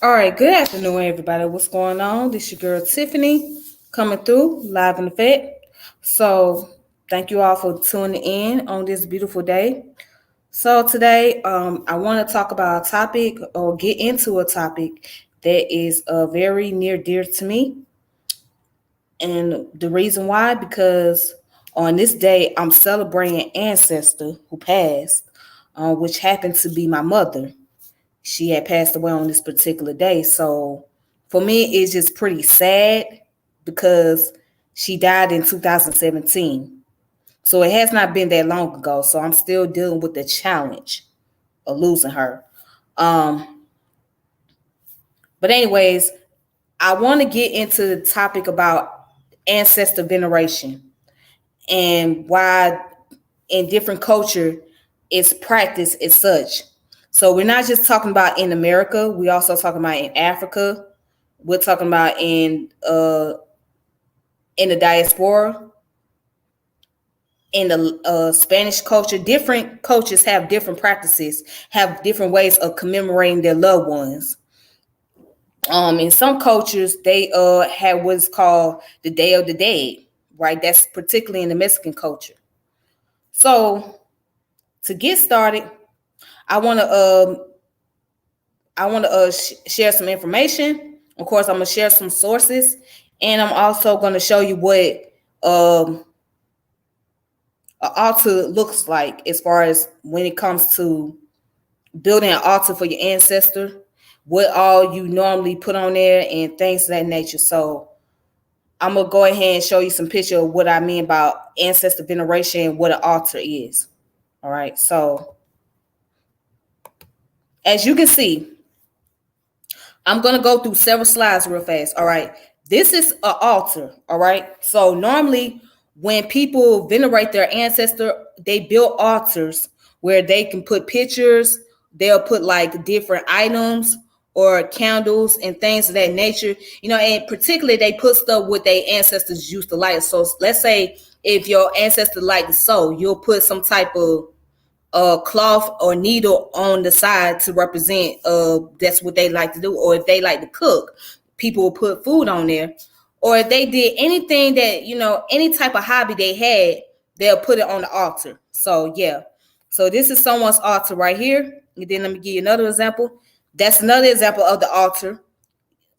All right, good afternoon, everybody. What's going on? This your girl Tiffany coming through live in effect. So, thank you all for tuning in on this beautiful day. So today, I want to talk about a topic or get into a topic that is very near dear to me, and the reason why because on this day I'm celebrating an ancestor who passed, which happened to be my mother. She had passed away on this particular day. So for me, it's just pretty sad because she died in 2017. So it has not been that long ago. So I'm still dealing with the challenge of losing her. Um, but anyways, I want to get into the topic about ancestor veneration and why in different culture it's practiced as such. So we're not just talking about in America, we also talking about in Africa. We're talking about in the diaspora, in the Spanish culture. Different cultures have different practices, have different ways of commemorating their loved ones. In some cultures, they have what's called the Day of the Dead, right? That's particularly in the Mexican culture. So to get started, I want to share some information. Of course, I'm gonna share some sources, and I'm also gonna show you what um, an altar looks like as far as when it comes to building an altar for your ancestor, what all you normally put on there, and things of that nature. So I'm gonna go ahead and show you some picture of what I mean about ancestor veneration and what an altar is. All right, so as you can see, I'm going to go through several slides real fast. All right. This is an altar. All right. So normally when people venerate their ancestor, they build altars where they can put pictures. They'll put like different items or candles and things of that nature, and particularly they put stuff what their ancestors used to like. So let's say if your ancestor liked to sew, you'll put some type of cloth or needle on the side to represent that's what they like to do. Or if they like to cook, people will put food on there. Or if they did anything that, any type of hobby they had, they'll put it on the altar. So yeah. So this is someone's altar right here. And then let me give you another example. That's another example of the altar.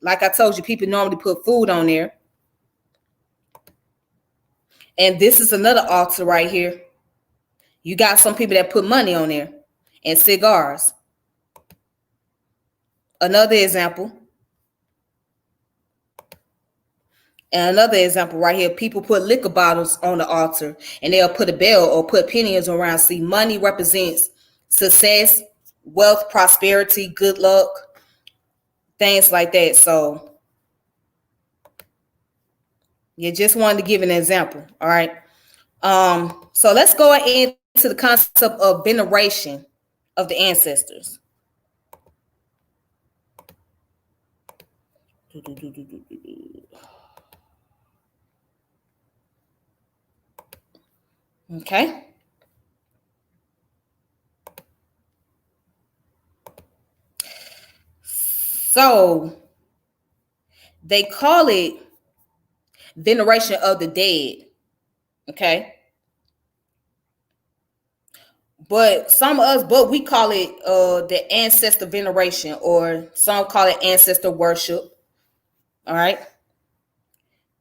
Like I told you, people normally put food on there. And this is another altar right here. You got some people that put money on there and cigars. Another example. And another example right here, people put liquor bottles on the altar and they'll put a bell or put pennies around. See, money represents success, wealth, prosperity, good luck, things like that. So you just wanted to give an example. All right. So let's go into the concept of veneration of the ancestors. Okay. So they call it veneration of the dead. Okay. But we call it the ancestor veneration, or some call it ancestor worship. All right.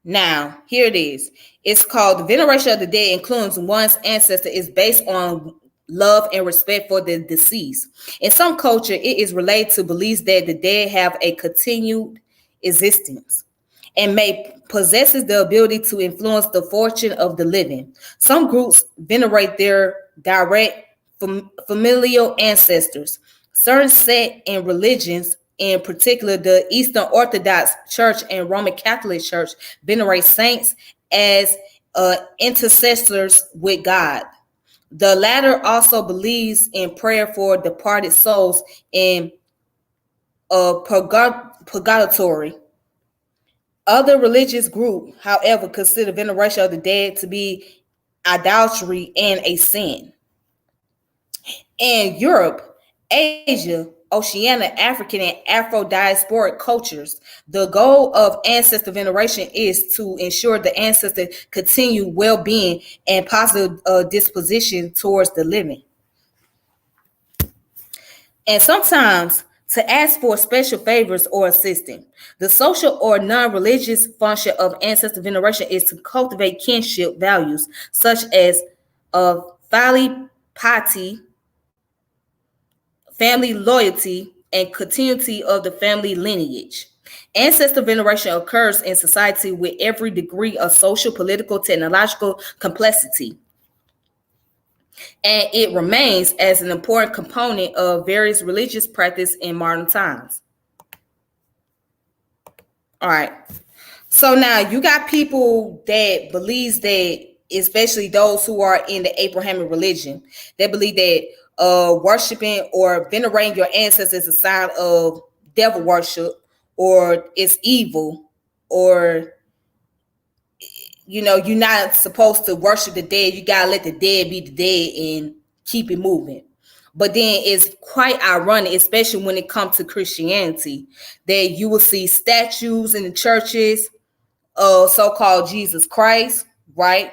Now, here it is. It's called the veneration of the dead, includes one's ancestor, is based on love and respect for the deceased. In some culture, it is related to beliefs that the dead have a continued existence and may possesses the ability to influence the fortune of the living. Some groups venerate their direct familial ancestors. Certain sect and religions, in particular the Eastern Orthodox Church and Roman Catholic Church, venerate saints as intercessors with God. The latter also believes in prayer for departed souls in purgatory. Other religious groups, however, consider veneration of the dead to be idolatry and a sin. In Europe, Asia, Oceania, African, and Afro-diasporic cultures. The goal of ancestor veneration is to ensure the ancestor continue well-being and positive disposition towards the living. And sometimes to ask for special favors or assistance. The social or non-religious function of ancestor veneration is to cultivate kinship values such as filial piety, family loyalty, and continuity of the family lineage. Ancestor veneration occurs in society with every degree of social, political, technological complexity, and it remains as an important component of various religious practice in modern times. All right. So now you got people that believes that, especially those who are in the Abrahamic religion, they believe that worshiping or venerating your ancestors is a sign of devil worship, or it's evil, or you're not supposed to worship the dead. You gotta let the dead be the dead and keep it moving. But then it's quite ironic, especially when it comes to Christianity, that you will see statues in the churches of so-called Jesus Christ, right?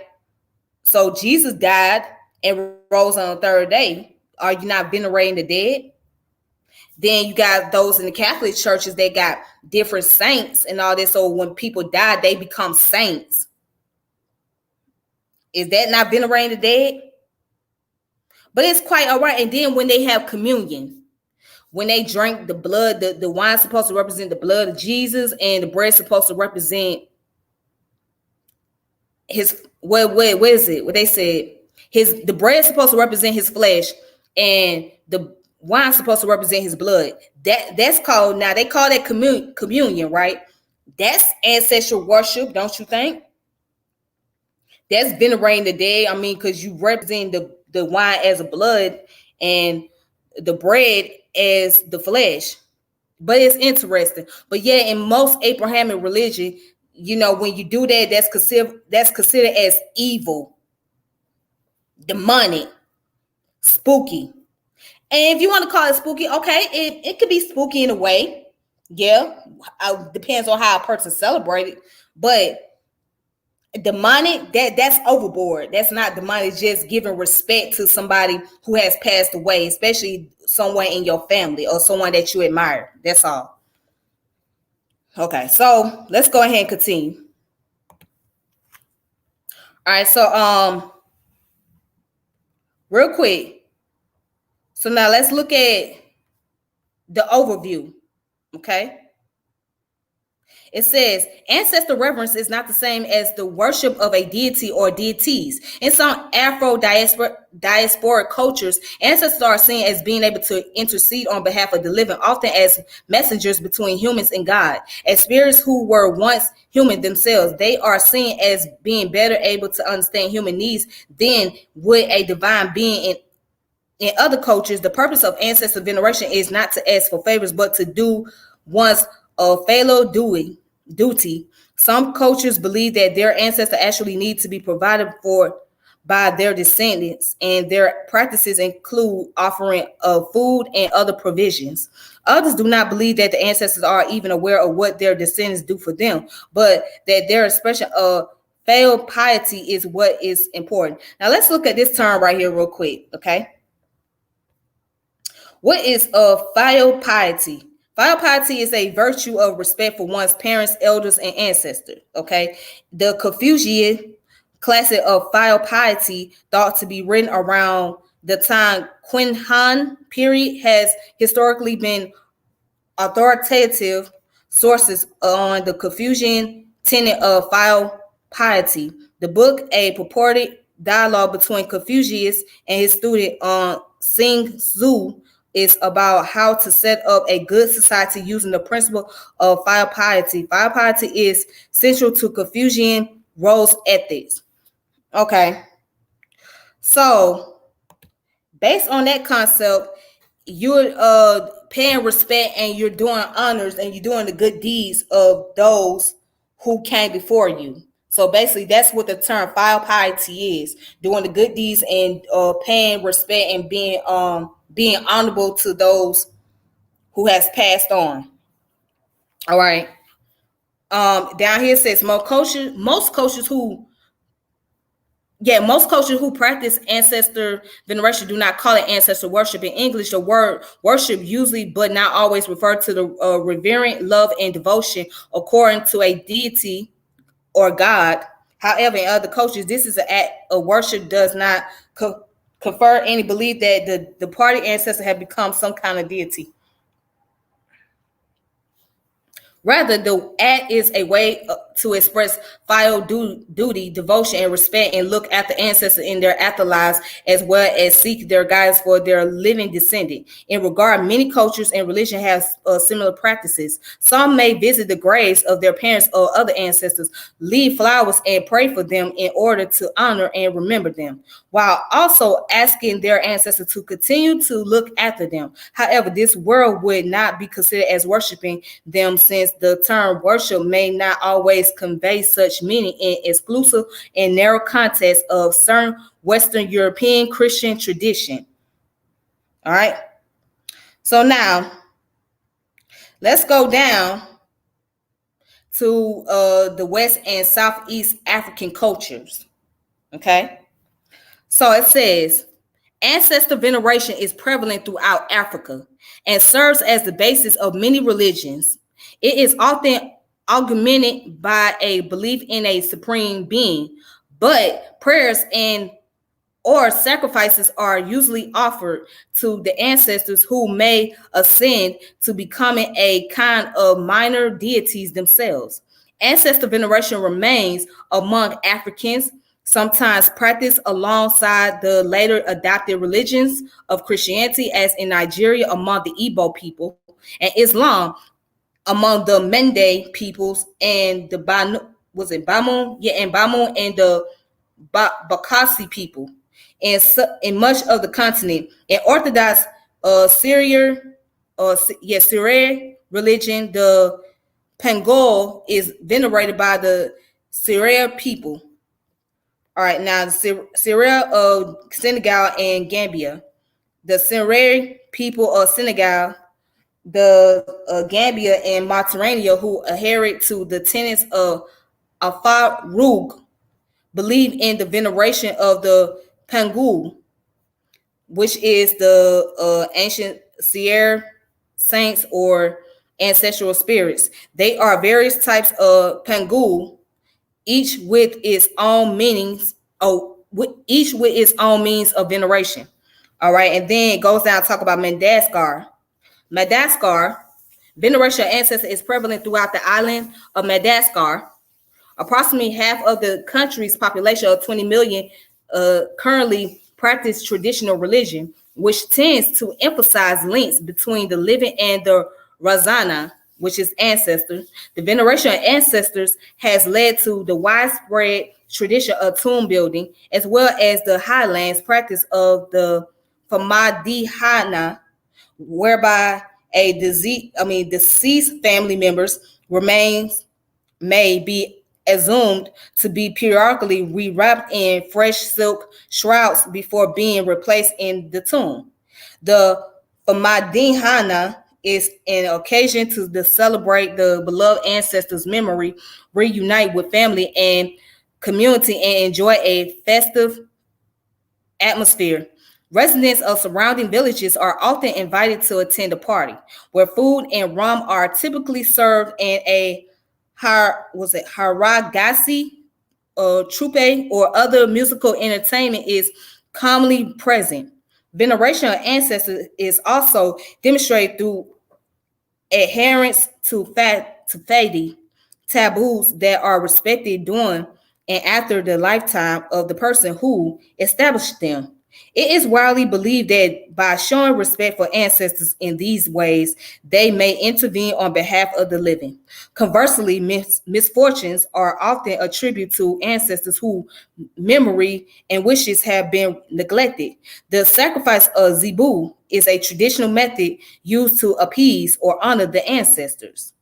So Jesus died and rose on the third day. Are you not venerating the dead? Then you got those in the Catholic churches that got different saints and all this. So when people die, they become saints. Is that not venerating the dead? But it's quite all right. And then when they have communion, when they drink the blood, the wine's supposed to represent the blood of Jesus, and the bread's supposed to represent his, what is it? What they said? The bread's supposed to represent his flesh, and the wine's supposed to represent his blood. That's called, now they call that communion, right? That's ancestral worship, don't you think? That's venerating the dead. I mean, because you represent the wine as a blood and the bread as the flesh. But it's interesting. But yeah, in most Abrahamic religion, when you do that, that's considered as evil, demonic, spooky. And if you want to call it spooky, okay, it could be spooky in a way. Yeah, depends on how a person celebrated. But demonic, that's overboard. That's not demonic. Just giving respect to somebody who has passed away, especially someone in your family or someone that you admire. That's all. Okay, so let's go ahead and continue. All right, so real quick. So now let's look at the overview. Okay. It says ancestor reverence is not the same as the worship of a deity or deities. In some Afro-diasporic cultures, ancestors are seen as being able to intercede on behalf of the living, often as messengers between humans and God. As spirits who were once human themselves, they are seen as being better able to understand human needs than would a divine being. In other cultures, the purpose of ancestor veneration is not to ask for favors, but to do one's filial duty. Some cultures believe that their ancestors actually need to be provided for by their descendants, and their practices include offering of food and other provisions. Others do not believe that the ancestors are even aware of what their descendants do for them, but that their expression of filial piety is what is important. Now let's look at this term right here real quick, okay? What is filial piety? Filial piety is a virtue of respect for one's parents, elders, and ancestors. Okay, the Confucian classic of filial piety, thought to be written around the time Qin Han period, has historically been authoritative sources on the Confucian tenet of filial piety. The book, a purported dialogue between Confucius and his student Sing Zhu, is about how to set up a good society using the principle of filial piety. Filial piety is central to Confucian role ethics. Okay. So, based on that concept, you're paying respect and you're doing honors and you're doing the good deeds of those who came before you. So basically, that's what the term filial piety is: doing the good deeds and paying respect and being honorable to those who has passed on. All right. Down here it says most cultures who practice ancestor veneration do not call it ancestor worship. In English, the word worship usually, but not always, refer to the revering love and devotion according to a deity or God. However, in other cultures, this is an act of worship, does not confer any belief that the departed ancestor have become some kind of deity. Rather, the act is a way to express filial duty, devotion, and respect, and look at the ancestors in their afterlives, as well as seek their guidance for their living descendant. In regard, many cultures and religion have similar practices. Some may visit the graves of their parents or other ancestors, leave flowers, and pray for them in order to honor and remember them, while also asking their ancestors to continue to look after them. However, this world would not be considered as worshiping them, since the term worship may not always convey such meaning in exclusive and narrow context of certain Western European Christian tradition. All right. So now let's go down to the West and Southeast African cultures. Okay. So it says, ancestor veneration is prevalent throughout Africa and serves as the basis of many religions. It is often augmented by a belief in a supreme being, but prayers and or sacrifices are usually offered to the ancestors, who may ascend to becoming a kind of minor deities themselves. Ancestor veneration remains among Africans, sometimes practiced alongside the later adopted religions of Christianity, as in Nigeria among the Igbo people, and Islam among the Mende peoples, and the Bamun and the Bakassi people, and in much of the continent. In Orthodox Syrian religion, the Pangol is venerated by the Syria people. All right, now the Syria of Senegal and Gambia, the Syria people of Senegal, the Gambia and Mauritania, who adhere to the tenets of Afarug, believe in the veneration of the Pangul, which is the ancient Sierra saints or ancestral spirits. They are various types of Pangul, each with its own meanings, each with its own means of veneration. All right, and then it goes down to talk about Madagascar. Veneration of ancestors is prevalent throughout the island of Madagascar. Approximately half of the country's population of 20 million currently practice traditional religion, which tends to emphasize links between the living and the Razana, which is ancestors. The veneration of ancestors has led to the widespread tradition of tomb building, as well as the highlands practice of the Famadihana, whereby deceased family members' remains may be assumed to be periodically rewrapped in fresh silk shrouds before being replaced in the tomb. The Famadihana is an occasion to celebrate the beloved ancestors' memory, reunite with family and community, and enjoy a festive atmosphere. Residents of surrounding villages are often invited to attend the party, where food and rum are typically served, and a haragasi, troupe, or other musical entertainment is commonly present. Veneration of ancestors is also demonstrated through adherence to fadi taboos that are respected during and after the lifetime of the person who established them. It is widely believed that by showing respect for ancestors in these ways, they may intervene on behalf of the living. Conversely, misfortunes are often attributed to ancestors whose memory and wishes have been neglected. The sacrifice of zebu is a traditional method used to appease or honor the ancestors.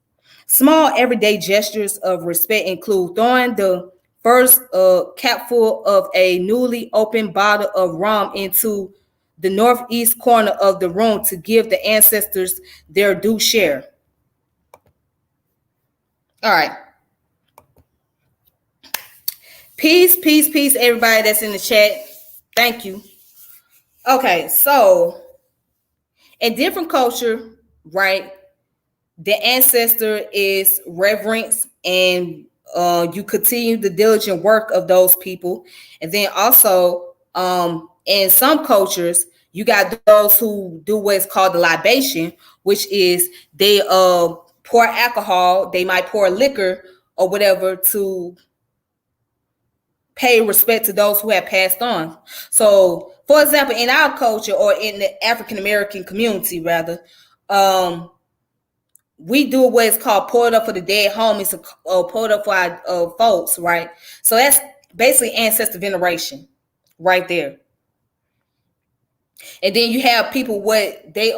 Small everyday gestures of respect include throwing the first capful of a newly opened bottle of rum into the northeast corner of the room to give the ancestors their due share. All right. Peace, peace, peace, everybody that's in the chat. Thank you. Okay, so in different culture, right, the ancestor is reverence, and you continue the diligent work of those people. And then also, in some cultures, you got those who do what's called the libation, which is they pour alcohol, they might pour liquor or whatever to pay respect to those who have passed on. So, for example, in our culture, or in the African American community, rather, we do what is called pour it up for the dead homies, or pour it up for our folks, right? So that's basically ancestor veneration, right there. And then you have people what they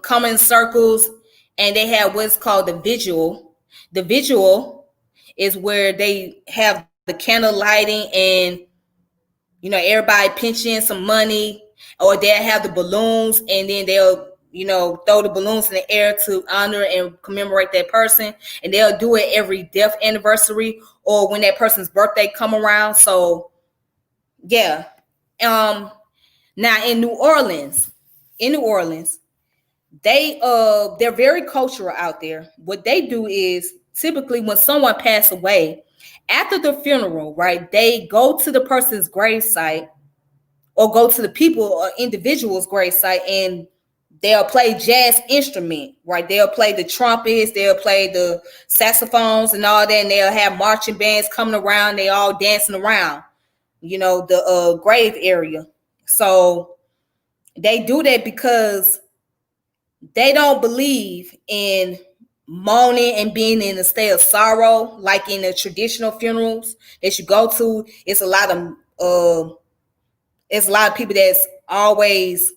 come in circles, and they have what's called the vigil. The vigil is where they have the candle lighting, and everybody pinch in some money, or they'll have the balloons, and then they'll throw the balloons in the air to honor and commemorate that person. And they'll do it every death anniversary or when that person's birthday come around. So yeah. Now in New Orleans, they're very cultural out there. What they do is, typically when someone passed away, after the funeral, right, they go to the person's grave site, or go to the people or individual's grave site, and they'll play jazz instrument, right? They'll play the trumpets, they'll play the saxophones and all that, and they'll have marching bands coming around, they all dancing around, the grave area. So they do that because they don't believe in mourning and being in a state of sorrow like in the traditional funerals that you go to. It's a lot of people that's always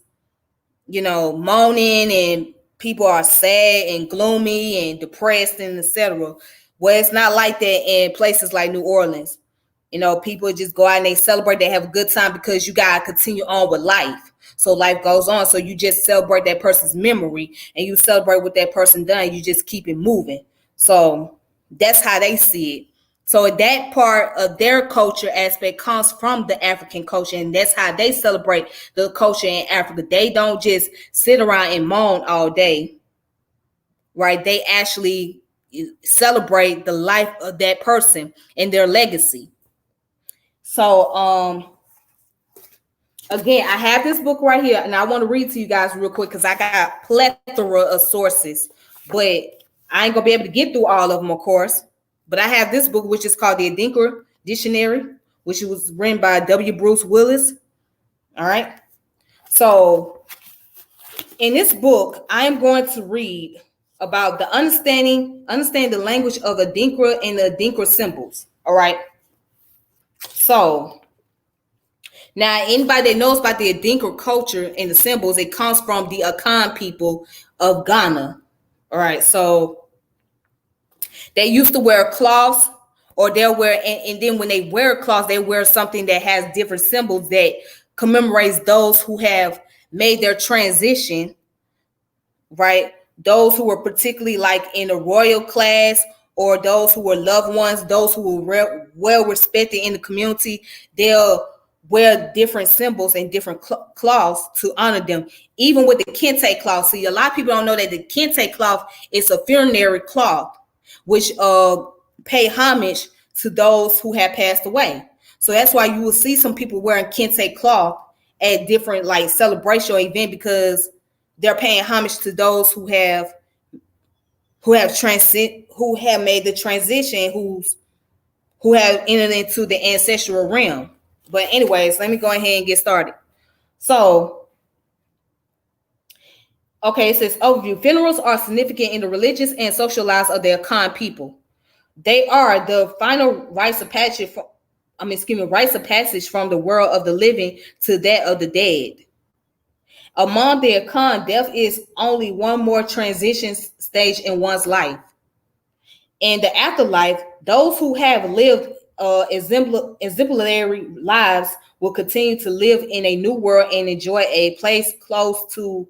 moaning, and people are sad and gloomy and depressed and etc. Well, it's not like that in places like New Orleans. People just go out and they celebrate, they have a good time, because you gotta continue on with life. So life goes on. So you just celebrate that person's memory, and you celebrate what that person done. You just keep it moving. So that's how they see it. So that part of their culture aspect comes from the African culture, and that's how they celebrate the culture in Africa. They don't just sit around and moan all day, right? They actually celebrate the life of that person and their legacy. So, again, I have this book right here, and I want to read to you guys real quick because I got a plethora of sources, but I ain't gonna be able to get through all of them, of course. But I have this book, which is called the Adinkra Dictionary, which was written by W. Bruce Willis. All right. So in this book, I am going to read about the understanding the language of Adinkra and the Adinkra symbols. All right. So now, anybody that knows about the Adinkra culture and the symbols, it comes from the Akan people of Ghana. All right. So they used to wear cloths, or they'll wear, and then when they wear cloths, they wear something that has different symbols that commemorates those who have made their transition, right? Those who were particularly like in a royal class, or those who were loved ones, those who were well respected in the community, they'll wear different symbols and different cloths to honor them. Even with the kente cloth. See, a lot of people don't know that the kente cloth is a funerary cloth, which pay homage to those who have passed away. So that's why you will see some people wearing kente cloth at different like celebration or event, because they're paying homage to those who have made the transition, who have entered into the ancestral realm. But anyways, let me go ahead and get started. So, okay, it says overview. Funerals are significant in the religious and social lives of the Akan people. They are the final rites of passage from the world of the living to that of the dead. Among the Akan, death is only one more transition stage in one's life. In the afterlife, those who have lived exemplary lives will continue to live in a new world and enjoy a place close to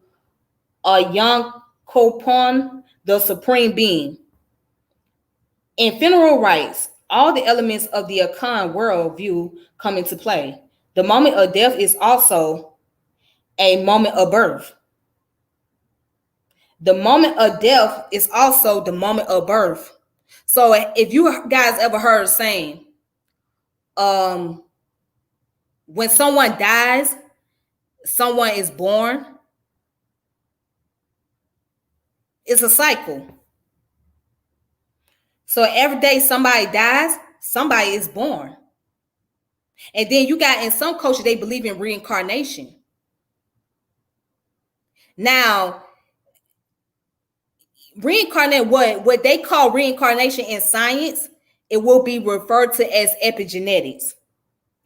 a young Kopon, the supreme being. In funeral rites, all the elements of the Akan worldview come into play. The moment of death is also a moment of birth. The moment of death is also the moment of birth. So if you guys ever heard saying, when someone dies, someone is born, it's a cycle. So every day somebody dies, somebody is born. And then you got, in some culture, they believe in reincarnation. Now, reincarnate, what they call reincarnation in science, it will be referred to as epigenetics.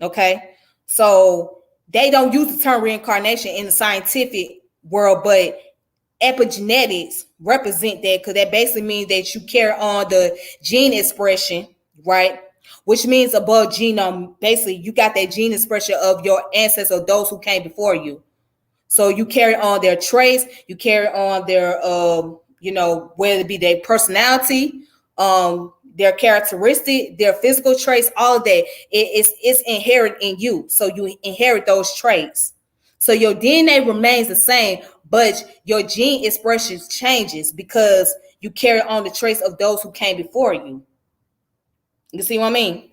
Okay, so they don't use the term reincarnation in the scientific world, but epigenetics represent that, because that basically means that you carry on the gene expression, right? Which means above genome, basically you got that gene expression of your ancestors, those who came before you. So you carry on their traits, you carry on their, whether it be their personality, their characteristic, their physical traits, all of that. It's inherent in you. So you inherit those traits. So your DNA remains the same, but your gene expression changes because you carry on the traits of those who came before you. You see what I mean?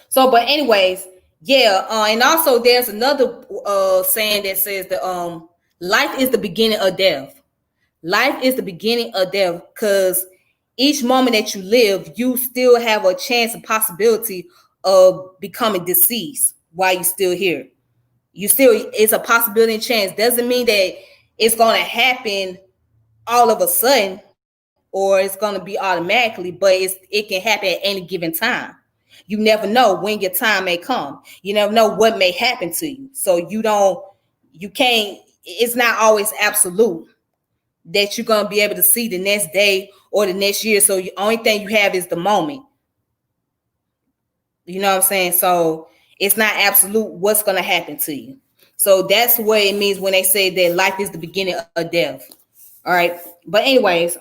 So, but anyways, yeah, and also there's another saying that says that life is the beginning of death. Life is the beginning of death, because each moment that you live, you still have a chance and possibility of becoming deceased while you're still here. You still, it's a possibility and chance. Doesn't mean that it's going to happen all of a sudden or it's going to be automatically, but it can happen at any given time. You never know when your time may come. You never know what may happen to you. So you can't, it's not always absolute that you're going to be able to see the next day or the next year. So the only thing you have is the moment. You know what I'm saying? So it's not absolute what's going to happen to you. So that's what it means when they say that life is the beginning of death. All right. But anyways,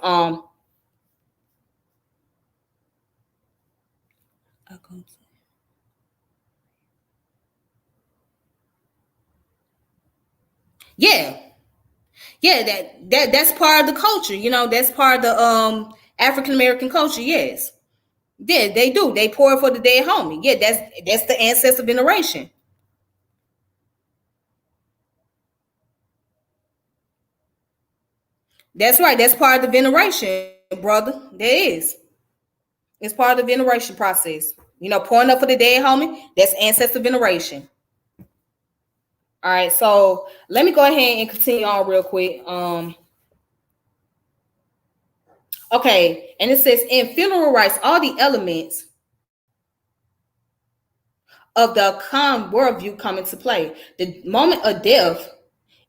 yeah. Yeah, that's part of the culture. That's part of the African American culture. Yes. Yeah, they do. They pour it for the dead homie. Yeah, that's the ancestor veneration. That's right. That's part of the veneration, brother. There is. It's part of the veneration process. Pouring up for the dead homie, that's ancestor veneration. All right, so let me go ahead and continue on real quick. Okay, and it says in funeral rites, all the elements of the Akan worldview come into play. The moment of death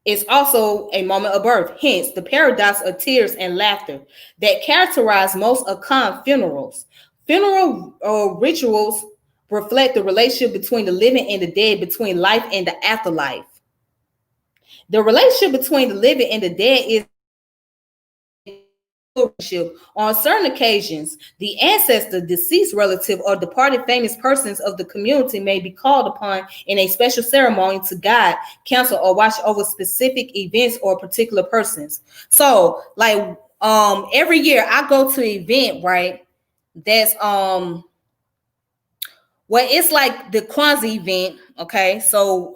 is also a moment of birth. Hence, the paradox of tears and laughter that characterize most Akan funerals. Funeral rituals reflect the relationship between the living and the dead, between life and the afterlife. The relationship between the living and the dead is on certain occasions. The ancestor, deceased relative, or departed famous persons of the community may be called upon in a special ceremony to guide, counsel, or watch over specific events or particular persons. So, like, every year I go to an event, right? That's it's like the Kwanzaa event. Okay, so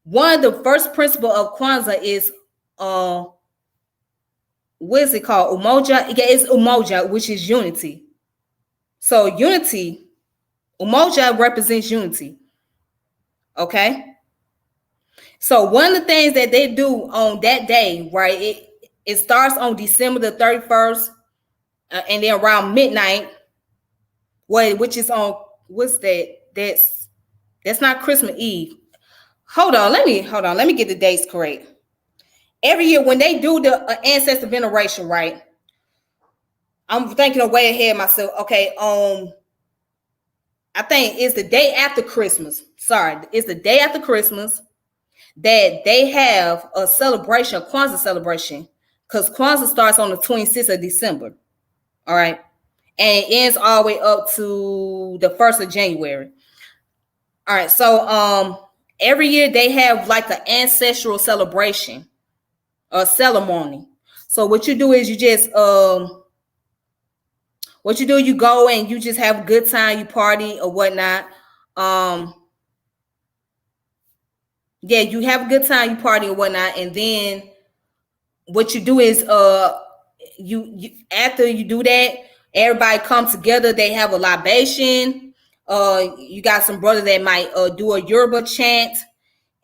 one of the first principle of Kwanzaa is what is it called? Umoja. Yeah, it's Umoja, which is unity. So unity, Umoja represents unity. Okay. So one of the things that they do on that day, right? It starts on December the 31st, and then around midnight. Which is on what's that? That's not Christmas Eve. Hold on. Let me get the dates correct. Every year when they do the ancestor veneration, right? I'm thinking of way ahead myself. Okay, I think it's the day after Christmas. Sorry, it's the day after Christmas that they have a celebration, a Kwanzaa celebration, because Kwanzaa starts on the 26th of December. All right. And it ends all the way up to the 1st of January. All right. So every year they have like an ancestral celebration or ceremony. So what you do is you just you go and you just have a good time, you party or whatnot. Yeah, you have a good time, you party or whatnot, and then what you do is you after you do that, everybody come together, they have a libation. You got some brother that might do a Yoruba chant,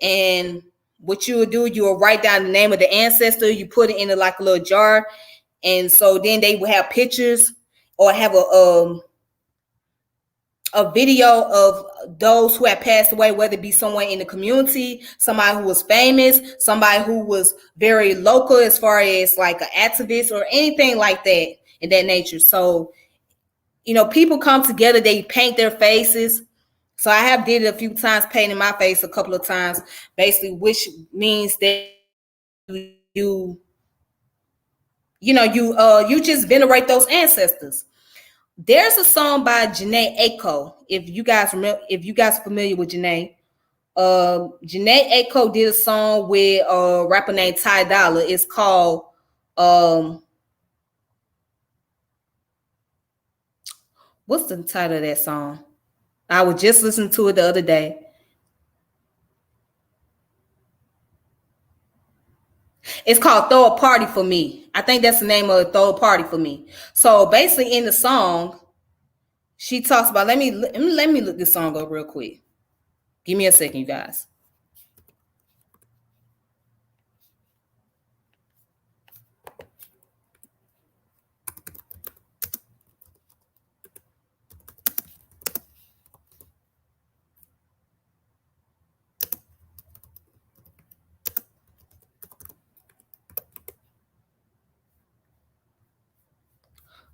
and what you will do, you will write down the name of the ancestor, you put it in like a little jar, and so then they will have pictures or have a video of those who have passed away, whether it be someone in the community, somebody who was famous, somebody who was very local as far as like an activist or anything like that in that nature. So, people come together, they paint their faces. So I have did it a few times, painting my face a couple of times, basically, which means that you just venerate those ancestors. There's a song by Janae Aiko. If you guys familiar with Janae, Janae Aiko did a song with a rapper named Ty Dolla. It's called what's the title of that song? I was just listening to it the other day. It's called Throw a Party for Me. I think that's the name of it, Throw a Party for Me. So basically in the song, she talks about, let me look this song up real quick. Give me a second, you guys.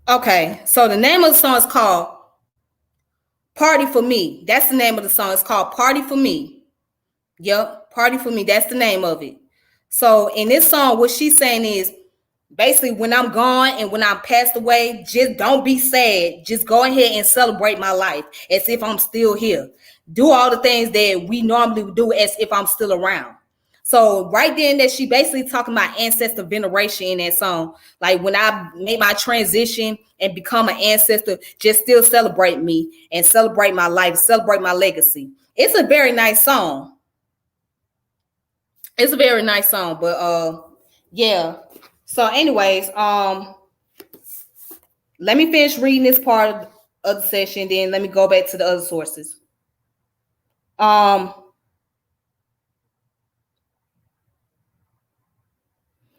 Okay, so the name of the song is called Party for Me. That's the name of the song. It's called Party for Me. Yep, Party for Me. That's the name of it. So in this song, what she's saying is basically when I'm gone and when I'm passed away, just don't be sad. Just go ahead and celebrate my life as if I'm still here. Do all the things that we normally would do as if I'm still around. So right then that she basically talking about ancestor veneration in that song. Like when I made my transition and become an ancestor, just still celebrate me and celebrate my life, celebrate my legacy. It's a very nice song. It's a very nice song, but yeah. So anyways, let me finish reading this part of the session, then let me go back to the other sources.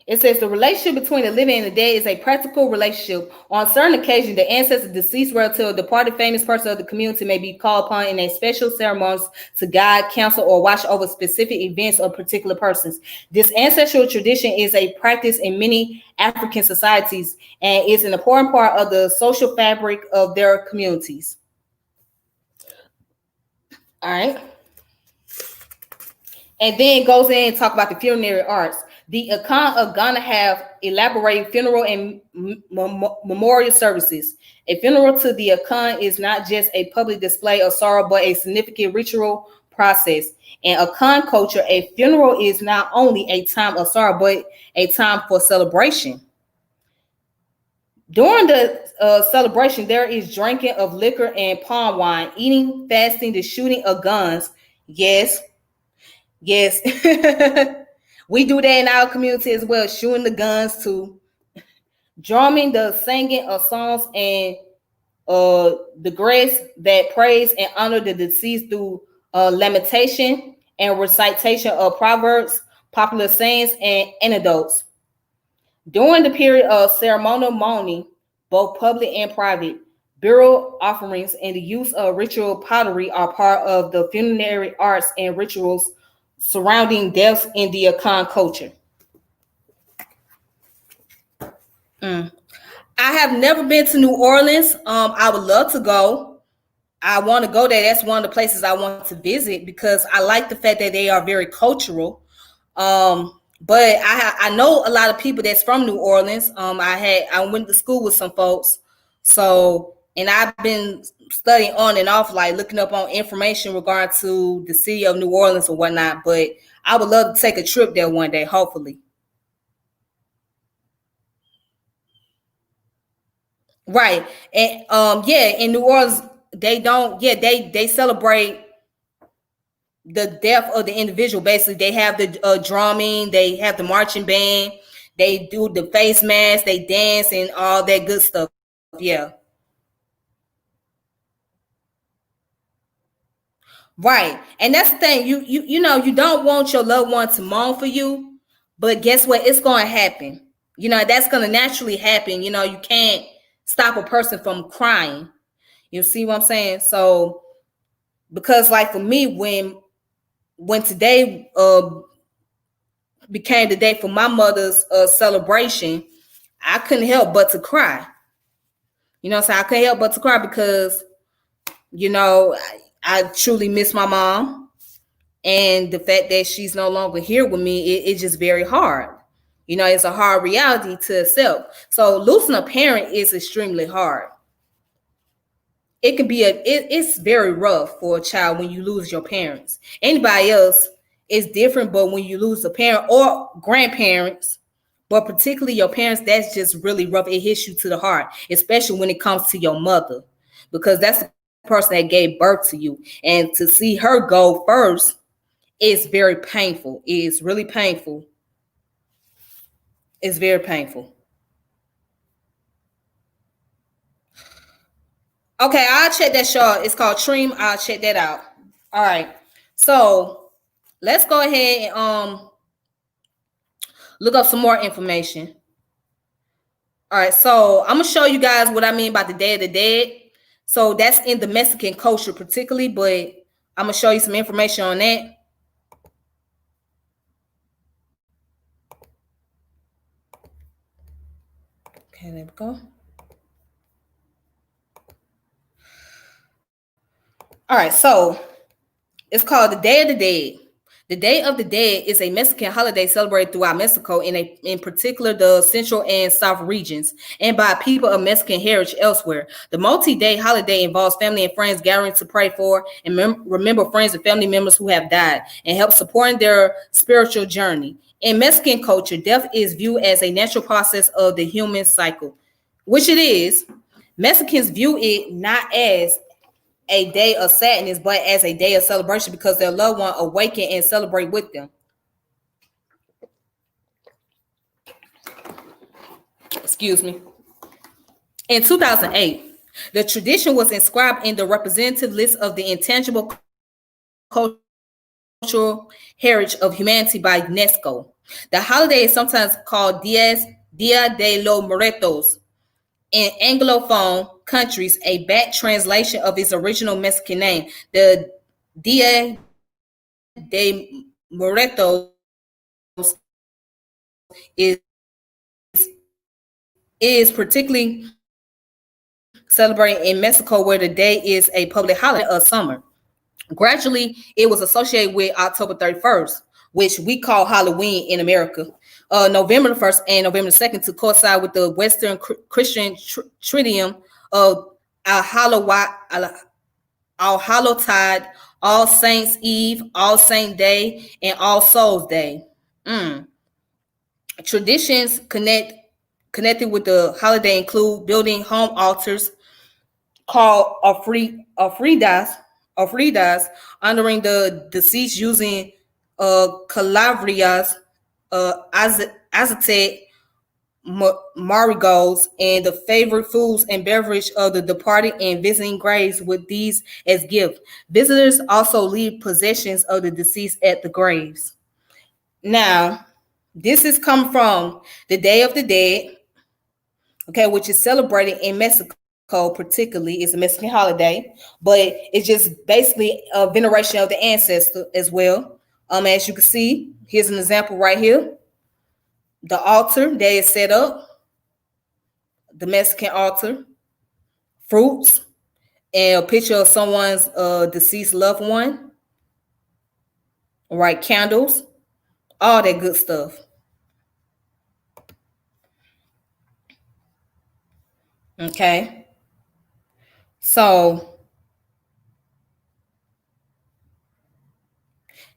It says the relationship between the living and the dead is a practical relationship. On certain occasions, the ancestor, deceased relative, or departed famous person of the community may be called upon in a special ceremonies to guide, counsel, or watch over specific events or particular persons. This ancestral tradition is a practice in many African societies and is an important part of the social fabric of their communities. All right. And then it goes in and talk about the funerary arts. The Akan of Ghana have elaborated funeral and memorial services. A funeral to the Akan is not just a public display of sorrow, but a significant ritual process. In Akan culture, a funeral is not only a time of sorrow, but a time for celebration. During the celebration, there is drinking of liquor and palm wine, eating, fasting, the shooting of guns. Yes. We do that in our community as well, shooting the guns too, drumming, the singing of songs and the grace that praise and honor the deceased through lamentation and recitation of proverbs, popular sayings, and anecdotes. During the period of ceremonial mourning, both public and private, burial offerings and the use of ritual pottery are part of the funerary arts and rituals surrounding deaths in the Akan culture. I have never been to New Orleans. I would love to go. I want to go there. That's one of the places I want to visit because I like the fact that they are very cultural. But I know a lot of people that's from New Orleans. I went to school with some folks, so and I've been studying on and off, like looking up on information regarding to the city of New Orleans or whatnot. But I would love to take a trip there one day, hopefully. Right. And yeah, in New Orleans, they don't, yeah, they celebrate the death of the individual. Basically, they have the drumming, they have the marching band, they do the face mask, they dance and all that good stuff. Yeah. Right. And that's the thing. You don't want your loved one to mourn for you, but guess what? It's going to happen. That's going to naturally happen. You can't stop a person from crying. You see what I'm saying? So because like for me, when today became the day for my mother's celebration, I couldn't help but to cry. What I'm saying? I couldn't help but to cry because I truly miss my mom, and the fact that she's no longer here with me, it's just very hard. It's a hard reality to accept. So losing a parent is extremely hard. It can be it's very rough for a child when you lose your parents. Anybody else is different, but when you lose a parent or grandparents, but particularly your parents, that's just really rough. It hits you to the heart, especially when it comes to your mother, because that's the person that gave birth to you. And to see her go first is very painful. It's really painful. It's very painful. Okay, I'll check that show. It's called Treem. I'll check that out. All right. So let's go ahead and look up some more information. All right, so I'm gonna show you guys what I mean by the Day of the Dead. So that's in the Mexican culture particularly, but I'm gonna show you some information on that. Okay, there we go. All right, so it's called the Day of the Dead. The Day of the Dead is a Mexican holiday celebrated throughout Mexico, in particular the central and south regions, and by people of Mexican heritage elsewhere. The multi-day holiday involves family and friends gathering to pray for and remember friends and family members who have died and help supporting their spiritual journey. In Mexican culture, death is viewed as a natural process of the human cycle, which it is. Mexicans view it not as a day of sadness, but as a day of celebration because their loved one awaken and celebrate with them. Excuse me. In 2008, the tradition was inscribed in the representative list of the intangible cultural heritage of humanity by UNESCO. The holiday is sometimes called Dia de los Muertos. In Anglophone countries, a back translation of its original Mexican name, the Dia de Muertos, is particularly celebrated in Mexico, where the day is a public holiday of summer. Gradually, it was associated with October 31st, which we call Halloween in America, November the 1st and November the 2nd to coincide with the Western Christian Triduum of Al Hallowtide, All Saints Eve, All Saint Day, and All Souls Day. Traditions connected with the holiday include building home altars called ofridas, honoring the deceased using calaverias, Aztec marigolds, and the favorite foods and beverage of the departed, and visiting graves with these as gift. Visitors also leave possessions of the deceased at the graves. Now, this is come from the Day of the Dead, okay, which is celebrated in Mexico. Particularly, it's a Mexican holiday, but it's just basically a veneration of the ancestor as well. As you can see, here's an example right here. The altar that is set up, the Mexican altar, fruits, and a picture of someone's deceased loved one. Right, candles, all that good stuff. Okay, so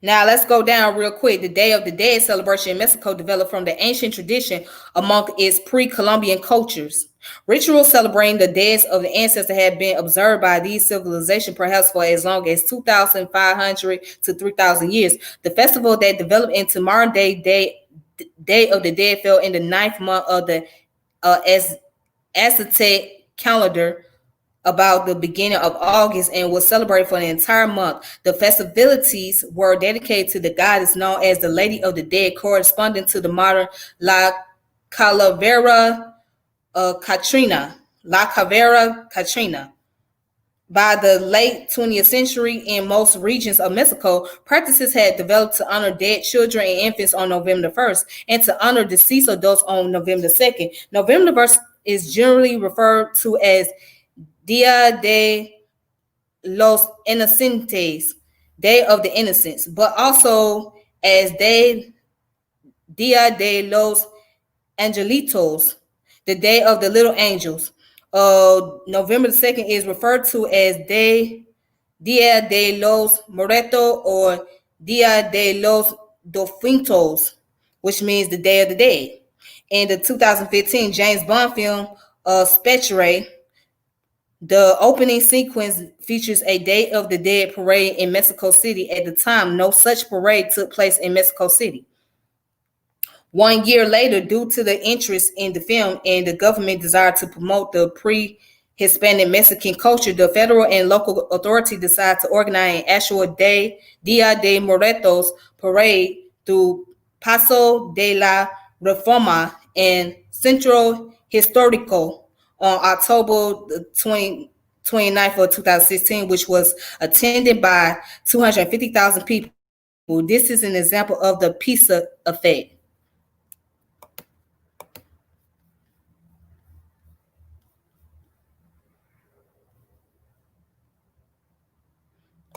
now let's go down real quick. The Day of the Dead celebration in Mexico developed from the ancient tradition among its pre-Columbian cultures. Rituals celebrating the deaths of the ancestors have been observed by these civilizations perhaps for as long as 2,500 to 3,000 years. The festival that developed into modern Day of the Dead fell in the ninth month of the Aztec calendar, about the beginning of August, and was celebrated for the entire month. The festivities were dedicated to the goddess known as the Lady of the Dead, corresponding to the modern La Calavera Catrina. La Calavera Catrina. By the late 20th century, in most regions of Mexico, practices had developed to honor dead children and infants on November 1st and to honor deceased adults on November 2nd. November 1st is generally referred to as Dia de los Inocentes, Day of the Innocents, but also as Dia de los Angelitos, the Day of the Little Angels. November the 2nd is referred to as Dia de los Muertos or Dia de los Difuntos, which means the Day of the Dead. In the 2015 James Bond film Spectre, the opening sequence features a Day of the Dead parade in Mexico City. At the time, no such parade took place in Mexico City. 1 year later, due to the interest in the film and the government desire to promote the pre-Hispanic Mexican culture, the federal and local authority decided to organize an actual Dia de Muertos parade through Paso de la Reforma and Centro Histórico on October 29th of 2016, which was attended by 250,000 people. This is an example of the pizza effect.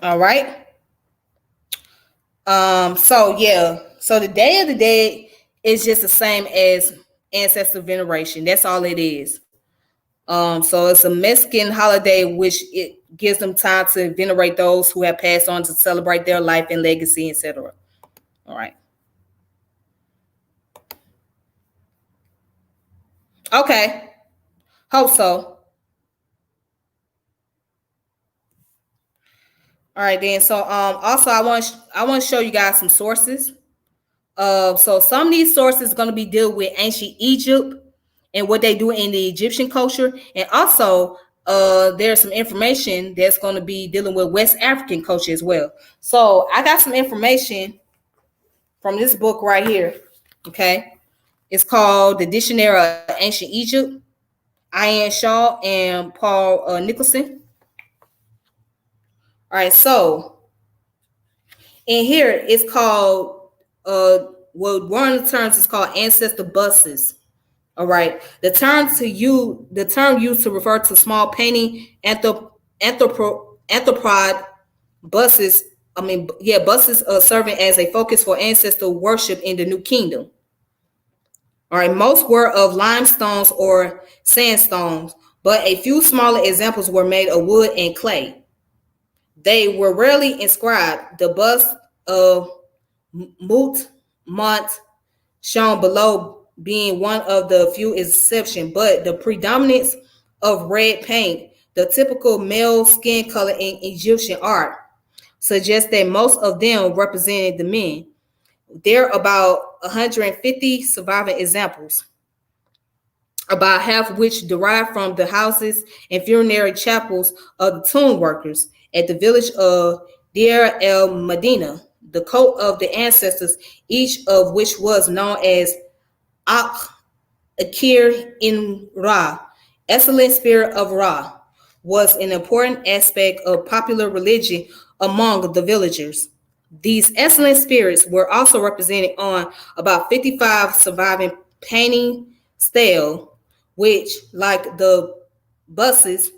All right. So the Day of the Dead is just the same as Ancestor Veneration. That's all it is. So it's a Mexican holiday which it gives them time to venerate those who have passed on, to celebrate their life and legacy, etc. All right. Okay. Hope so. All right then. So also I want to show you guys some sources. So some of these sources are going to be dealing with ancient Egypt and what they do in the Egyptian culture, and also there's some information that's going to be dealing with West African culture as well. So I got some information from this book right here. Okay, it's called The Dictionary of Ancient Egypt, Ian Shaw and Paul Nicholson. All right, so in here it's called well, one of the terms is called ancestor buses. All right, the term used to refer to small painting anthropod buses. Buses serving as a focus for ancestor worship in the New Kingdom. All right, most were of limestones or sandstones, but a few smaller examples were made of wood and clay. They were rarely inscribed. The bust of Mut Mont shown below being one of the few exceptions, but the predominance of red paint, the typical male skin color in Egyptian art, suggests that most of them represented the men. There are about 150 surviving examples, about half of which derive from the houses and funerary chapels of the tomb workers at the village of Deir el Medina, the cult of the ancestors, each of which was known as Akir in Ra, excellent spirit of Ra, was an important aspect of popular religion among the villagers. These excellent spirits were also represented on about 55 surviving painting stele, which, like the buses,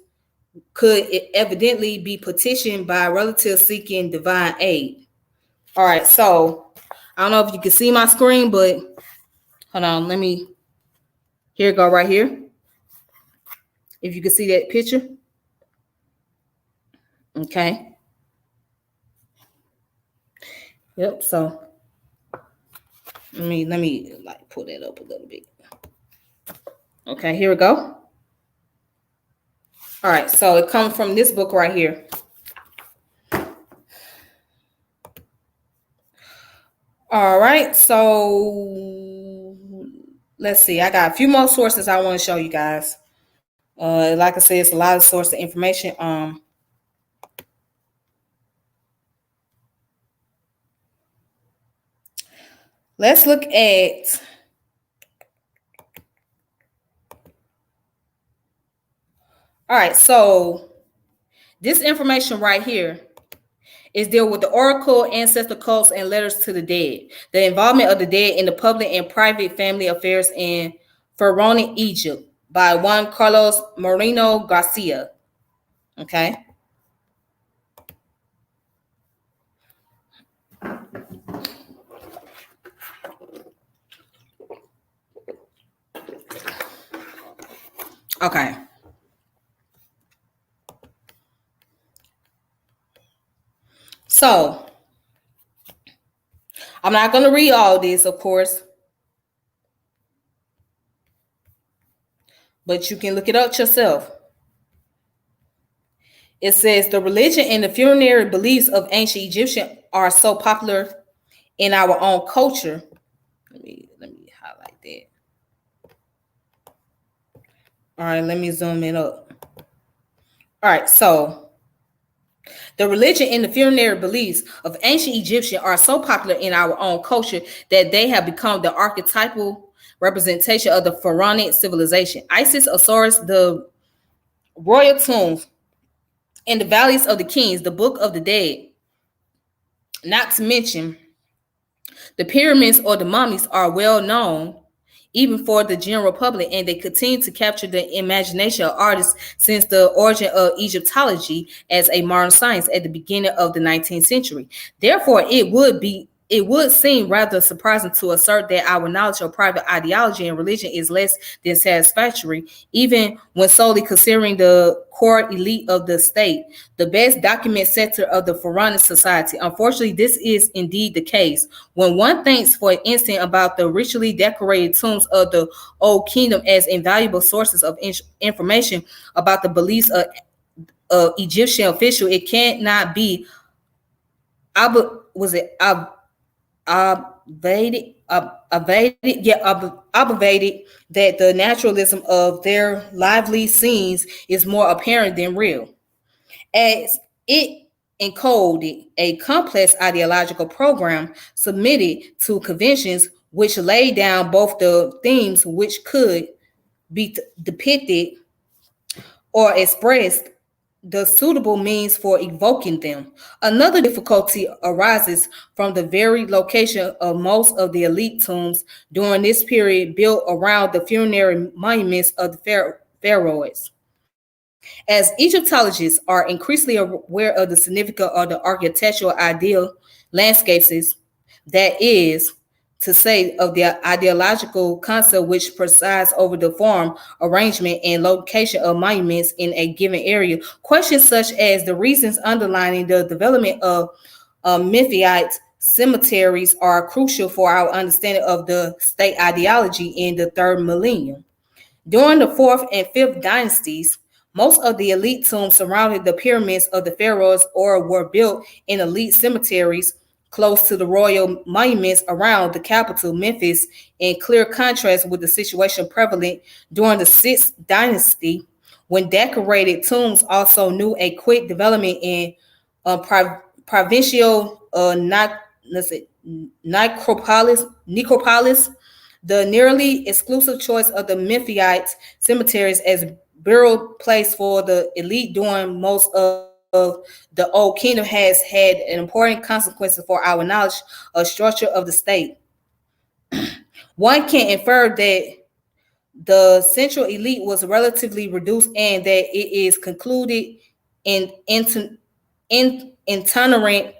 could evidently be petitioned by relatives seeking divine aid. All right, so I don't know if you can see my screen, but hold on, here it go right here. If you can see that picture. Okay. Yep, so let me like pull that up a little bit. Okay, here we go. All right, so it comes from this book right here. All right, so let's see. I got a few more sources I want to show you guys. Like I said, it's a lot of source of information. Let's look at. All right, so this information right here is deal with the oracle, ancestor cults, and letters to the dead. The involvement of the dead in the public and private family affairs in Pharaonic Egypt by Juan Carlos Moreno Garcia. Okay. Okay. So, I'm not going to read all this, of course, but you can look it up yourself. It says the religion and the funerary beliefs of ancient Egyptians are so popular in our own culture. Let me highlight that. All right, let me zoom it up. All right, so the religion and the funerary beliefs of ancient Egyptians are so popular in our own culture that they have become the archetypal representation of the pharaonic civilization. Isis, Osiris, the royal tombs, and the valleys of the kings, the book of the dead, not to mention the pyramids or the mummies, are well known even for the general public, and they continue to capture the imagination of artists since the origin of Egyptology as a modern science at the beginning of the 19th century. Therefore, it would seem rather surprising to assert that our knowledge of private ideology and religion is less than satisfactory, even when solely considering the core elite of the state, the best documented sector of the pharaonic society. Unfortunately, this is indeed the case. When one thinks, for instance, about the richly decorated tombs of the Old Kingdom as invaluable sources of information about the beliefs of Egyptian officials, it cannot be obviated that the naturalism of their lively scenes is more apparent than real, as it encoded a complex ideological program submitted to conventions which laid down both the themes which could be depicted or expressed the suitable means for evoking them. Another difficulty arises from the very location of most of the elite tombs during this period built around the funerary monuments of the pharaohs. As Egyptologists are increasingly aware of the significance of the architectural ideal landscapes, that is to say, of the ideological concept which presides over the form, arrangement, and location of monuments in a given area. Questions such as the reasons underlying the development of Memphite cemeteries are crucial for our understanding of the state ideology in the third millennium. During the fourth and fifth dynasties, most of the elite tombs surrounded the pyramids of the pharaohs or were built in elite cemeteries close to the royal monuments around the capital, Memphis, in clear contrast with the situation prevalent during the sixth dynasty, when decorated tombs also knew a quick development in provincial necropolis. The nearly exclusive choice of the Memphite cemeteries as burial place for the elite during most of the Old Kingdom has had an important consequence for our knowledge of structure of the state. One can infer that the central elite was relatively reduced, and that it is concluded in itinerant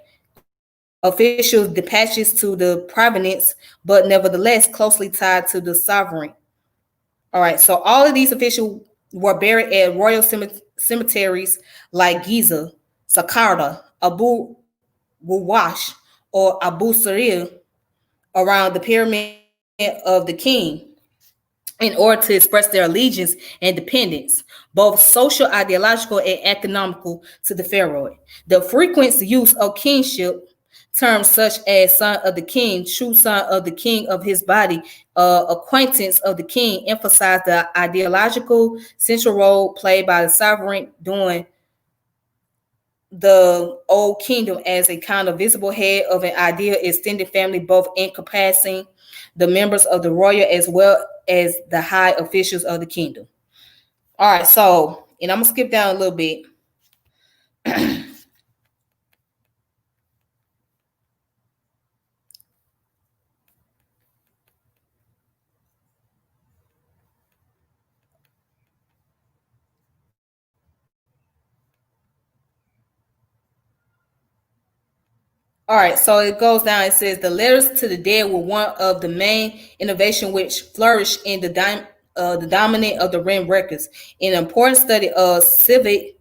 officials dispatches to the province, but nevertheless closely tied to the sovereign. All right, so all of these officials were buried at royal cemeteries like Giza, Saqqara, Abu Wawash, or Abu Sirir around the pyramid of the king in order to express their allegiance and dependence, both social, ideological, and economical, to the pharaoh. The frequent use of kingship terms such as son of the king, true son of the king of his body, acquaintance of the king emphasize the ideological central role played by the sovereign during the old kingdom as a kind of visible head of an ideal extended family, both encompassing the members of the royal as well as the high officials of the kingdom. All right, so, and I'm gonna skip down a little bit. All right, so it goes down. It says the letters to the dead were one of the main innovation which flourished in the dominant of the Ren records. In an important study of Civi,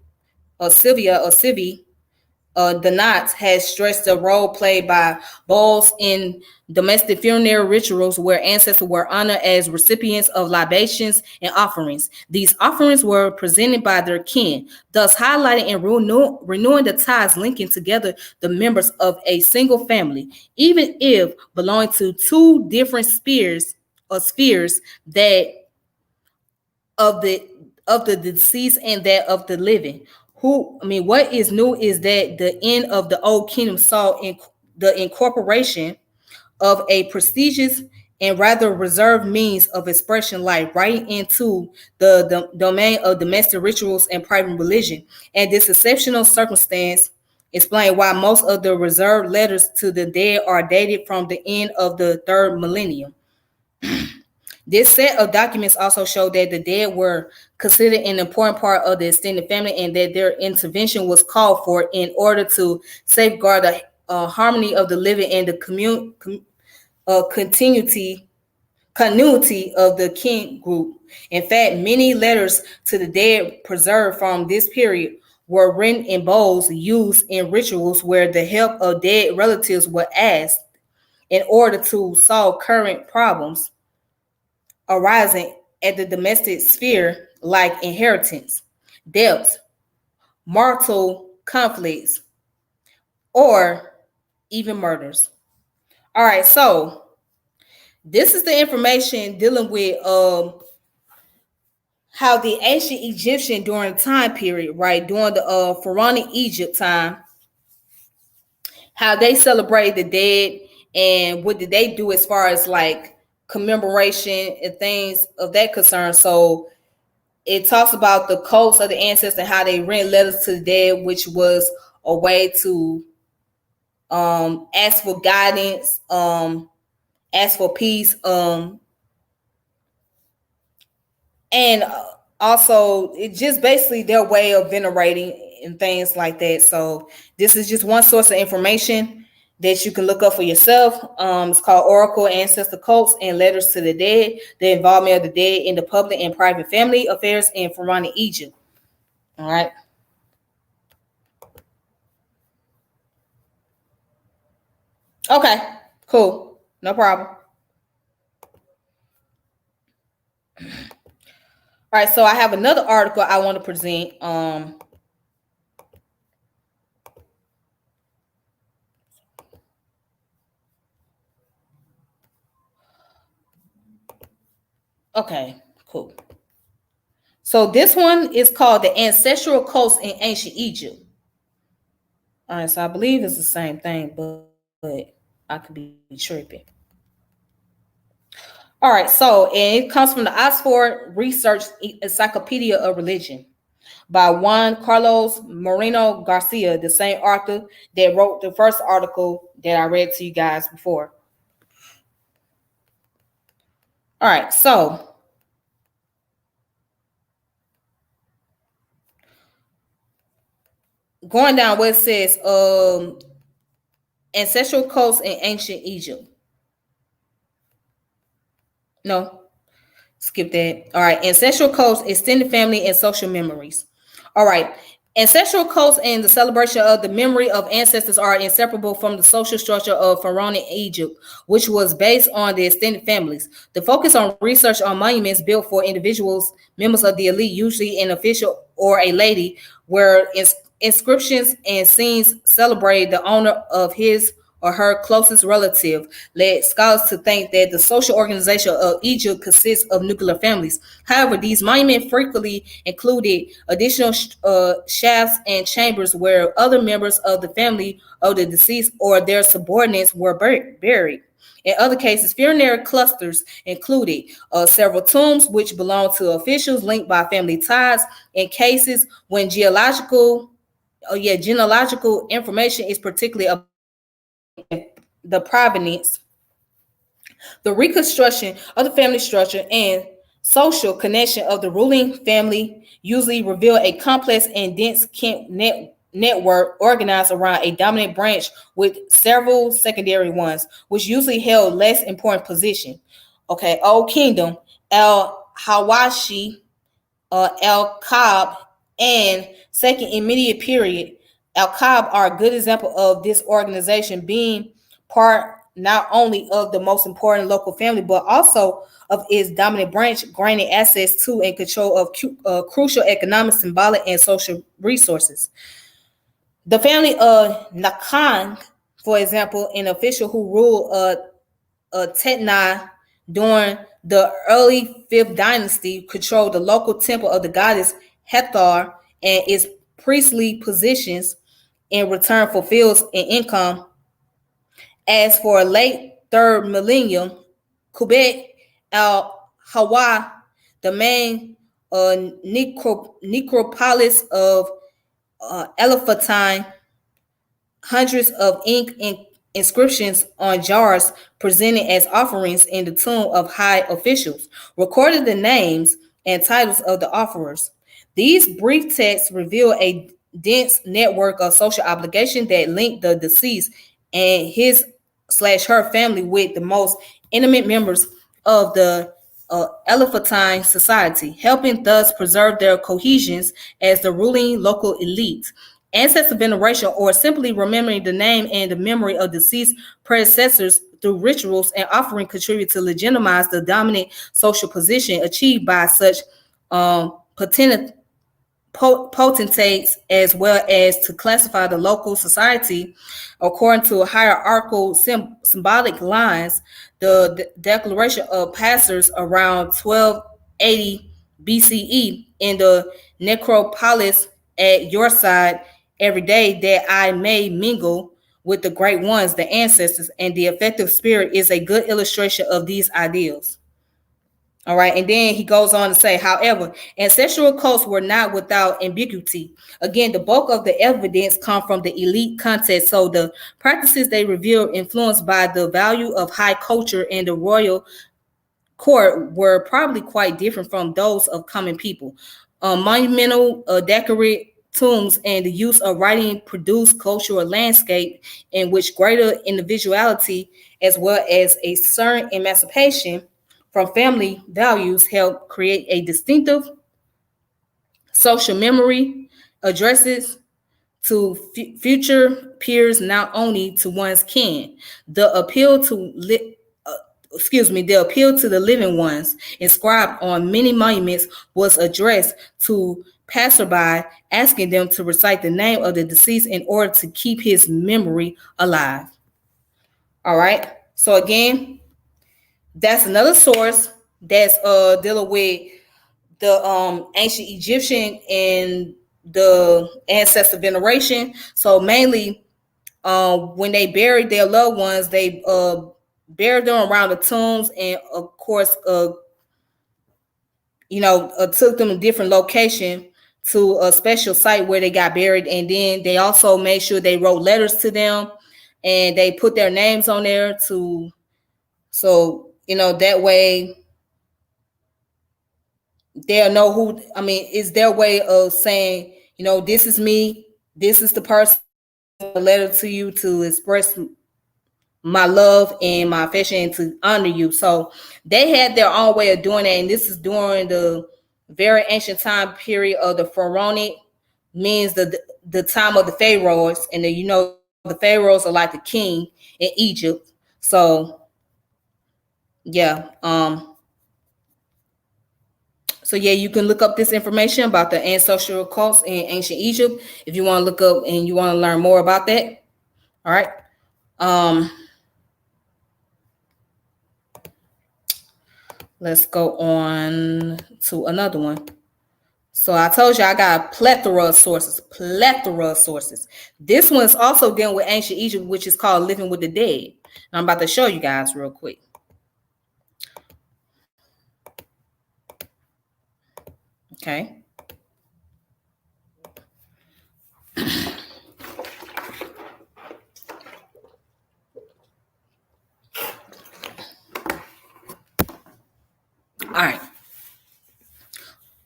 the Knot has stressed the role played by bowls in domestic funeral rituals where ancestors were honored as recipients of libations and offerings. These offerings were presented by their kin, thus highlighting and renewing the ties linking together the members of a single family, even if belonging to two different spheres that of the deceased and that of the living. What is new is that the end of the old kingdom saw in the incorporation of a prestigious and rather reserved means of expression, like right into the domain of domestic rituals and private religion. And this exceptional circumstance explains why most of the reserved letters to the dead are dated from the end of the third millennium. This set of documents also showed that the dead were considered an important part of the extended family and that their intervention was called for in order to safeguard the harmony of the living and the continuity of the kin group. In fact, many letters to the dead preserved from this period were written in bowls used in rituals where the help of dead relatives were asked in order to solve current problems arising at the domestic sphere, like inheritance, debts, marital conflicts, or even murders. All right, so this is the information dealing with how the ancient Egyptian during the time period, right, during the pharaonic Egypt time, how they celebrate the dead and what did they do as far as like commemoration and things of that concern. So it talks about the cults of the ancestors and how they read letters to the dead, which was a way to ask for guidance, ask for peace, and also it just basically their way of venerating and things like that. So this is just one source of information that you can look up for yourself. It's called Oracle Ancestor Cults and Letters to the Dead, the involvement of the dead in the public and private family affairs in pharaonic Egypt. All right. Okay, cool. No problem. All right, so I have another article I want to present. Okay, cool. So this one is called The Ancestral Coast in Ancient Egypt. All right, so I believe it's the same thing, but I could be tripping. All right, so and it comes from the Oxford Research Encyclopedia of Religion by Juan Carlos Moreno Garcia, the same author that wrote the first article that I read to you guys before. All right, so going down what it says, ancestral cults in ancient Egypt. No, skip that. All right. Ancestral cults, extended family, and social memories. All right. Ancestral cults and the celebration of the memory of ancestors are inseparable from the social structure of pharaonic Egypt, which was based on the extended families. The focus on research on monuments built for individuals, members of the elite, usually an official or a lady, where inscriptions and scenes celebrate the honor of his or her closest relative, led scholars to think that the social organization of Egypt consists of nuclear families. However, these monuments frequently included additional shafts and chambers where other members of the family of the deceased or their subordinates were buried. In other cases, funerary clusters included several tombs which belonged to officials linked by family ties. In cases when genealogical information is particularly the provenance, the reconstruction of the family structure, and social connection of the ruling family usually reveal a complex and dense network organized around a dominant branch with several secondary ones, which usually held less important position. Okay, Old Kingdom, El Hawashi, El Kab, and second immediate period, Al Kab are a good example of this organization being part not only of the most important local family, but also of its dominant branch, granting access to and control of crucial economic, symbolic, and social resources. The family of Nakang, for example, an official who ruled Tetna during the early 5th dynasty, controlled the local temple of the goddess Hathor and its priestly positions in return for fields and income. As for late 3rd millennium, Quebec al Hawa, the main necropolis of Elephantine, hundreds of ink inscriptions on jars presented as offerings in the tomb of high officials, recorded the names and titles of the offerers. These brief texts reveal a dense network of social obligation that linked the deceased and his/her family with the most intimate members of the Elephantine society, helping thus preserve their cohesions as the ruling local elite. Ancestor veneration, or simply remembering the name and the memory of deceased predecessors through rituals and offering, contribute to legitimize the dominant social position achieved by such potent potentates, as well as to classify the local society according to hierarchical symbolic lines. The declaration of passers around 1280 BCE in the necropolis at your side every day, that I may mingle with the great ones, the ancestors, and the effective spirit, is a good illustration of these ideals. All right. And then he goes on to say, however, ancestral cults were not without ambiguity. Again, the bulk of the evidence come from the elite context. So the practices they reveal, influenced by the value of high culture and the royal court, were probably quite different from those of common people. Monumental decorated tombs and the use of writing produced cultural landscape in which greater individuality as well as a certain emancipation from family values help create a distinctive social memory, addresses to future peers, not only to one's kin. The appeal to the appeal to the living ones inscribed on many monuments was addressed to passerby, asking them to recite the name of the deceased in order to keep his memory alive. All right. So again, that's another source that's dealing with the ancient Egyptian and the ancestor veneration. So mainly when they buried their loved ones, they buried them around the tombs, and of course took them to different location to a special site where they got buried. And then they also made sure they wrote letters to them and they put their names on there to, so that way they'll know who. I mean, it's their way of saying, this is me. This is the person a letter to you to express my love and my affection and to honor you. So they had their own way of doing that, and this is during the very ancient time period of the pharaonic, means the time of the pharaohs, and then the pharaohs are like the king in Egypt. So yeah, so yeah, you can look up this information about the ancestral cults in ancient Egypt if you want to look up and you want to learn more about that. All right. Um, let's go on to another one. So I told you I got a plethora of sources. Plethora of sources. This one's also dealing with ancient Egypt, which is called Living with the Dead. And I'm about to show you guys real quick. Okay. All right.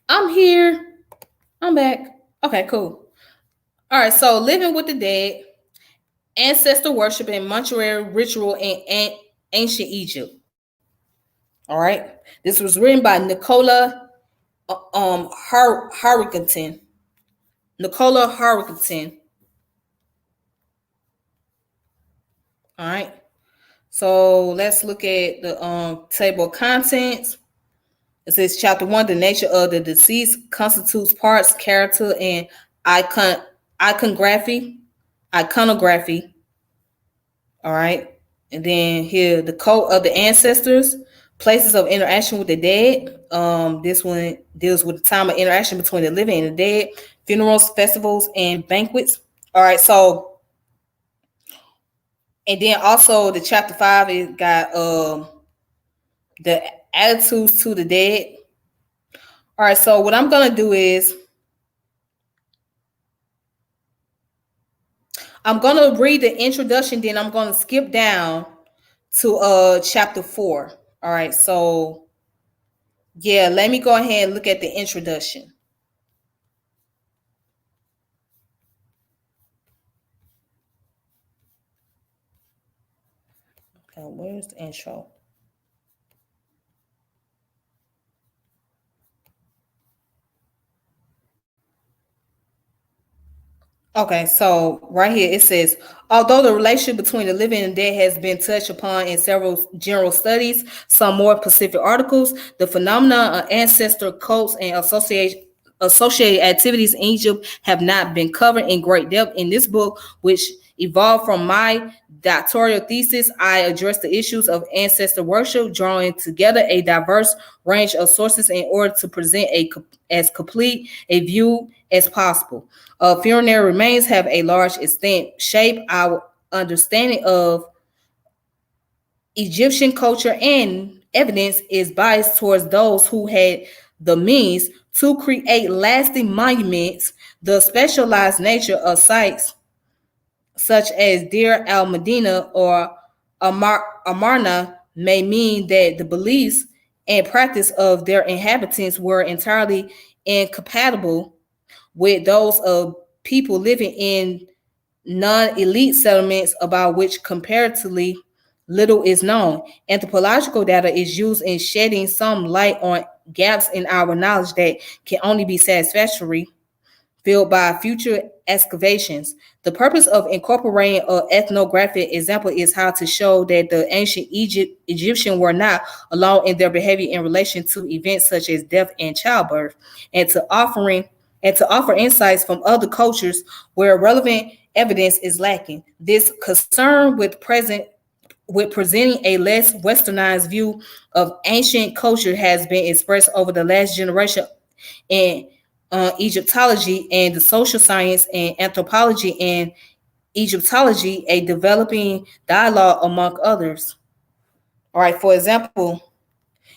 I'm here. I'm back. Okay, cool. All right, so Living with the Dead, ancestor worship and mortuary ritual in ancient Egypt. All right. This was written by Nicola Harrington. Nicola Harrington. All right. So let's look at the table of contents. It says chapter 1, the nature of the deceased constitutes parts, character, and iconography. Iconography. All right. And then here, the cult of the ancestors, places of interaction with the dead. This one deals with the time of interaction between the living and the dead, funerals, festivals, and banquets. All right. So, and then also the chapter 5, it got the attitudes to the dead. All right. So what I'm gonna do is I'm gonna read the introduction, then I'm gonna skip down to chapter 4. All right. So yeah, let me go ahead and look at the introduction. Okay, where's the intro? Okay, so right here it says, although the relationship between the living and dead has been touched upon in several general studies, some more specific articles, the phenomena of ancestor cults and associated activities in Egypt have not been covered in great depth in this book, which evolved from my doctoral thesis. I addressed the issues of ancestor worship, drawing together a diverse range of sources in order to present as complete a view as possible. Funerary remains have a large extent shape our understanding of Egyptian culture, and evidence is biased towards those who had the means to create lasting monuments. The specialized nature of sites such as Deir al-Medina or Amarna may mean that the beliefs and practice of their inhabitants were entirely incompatible with those of people living in non-elite settlements about which comparatively little is known. Anthropological data is used in shedding some light on gaps in our knowledge that can only be satisfactorily filled by future excavations. The purpose of incorporating an ethnographic example is how to show that the ancient Egyptians were not alone in their behavior in relation to events such as death and childbirth, and to offer insights from other cultures where relevant evidence is lacking. This concern with presenting a less westernized view of ancient culture has been expressed over the last generation in Egyptology and the social science and anthropology and Egyptology, a developing dialogue among others. All right, for example,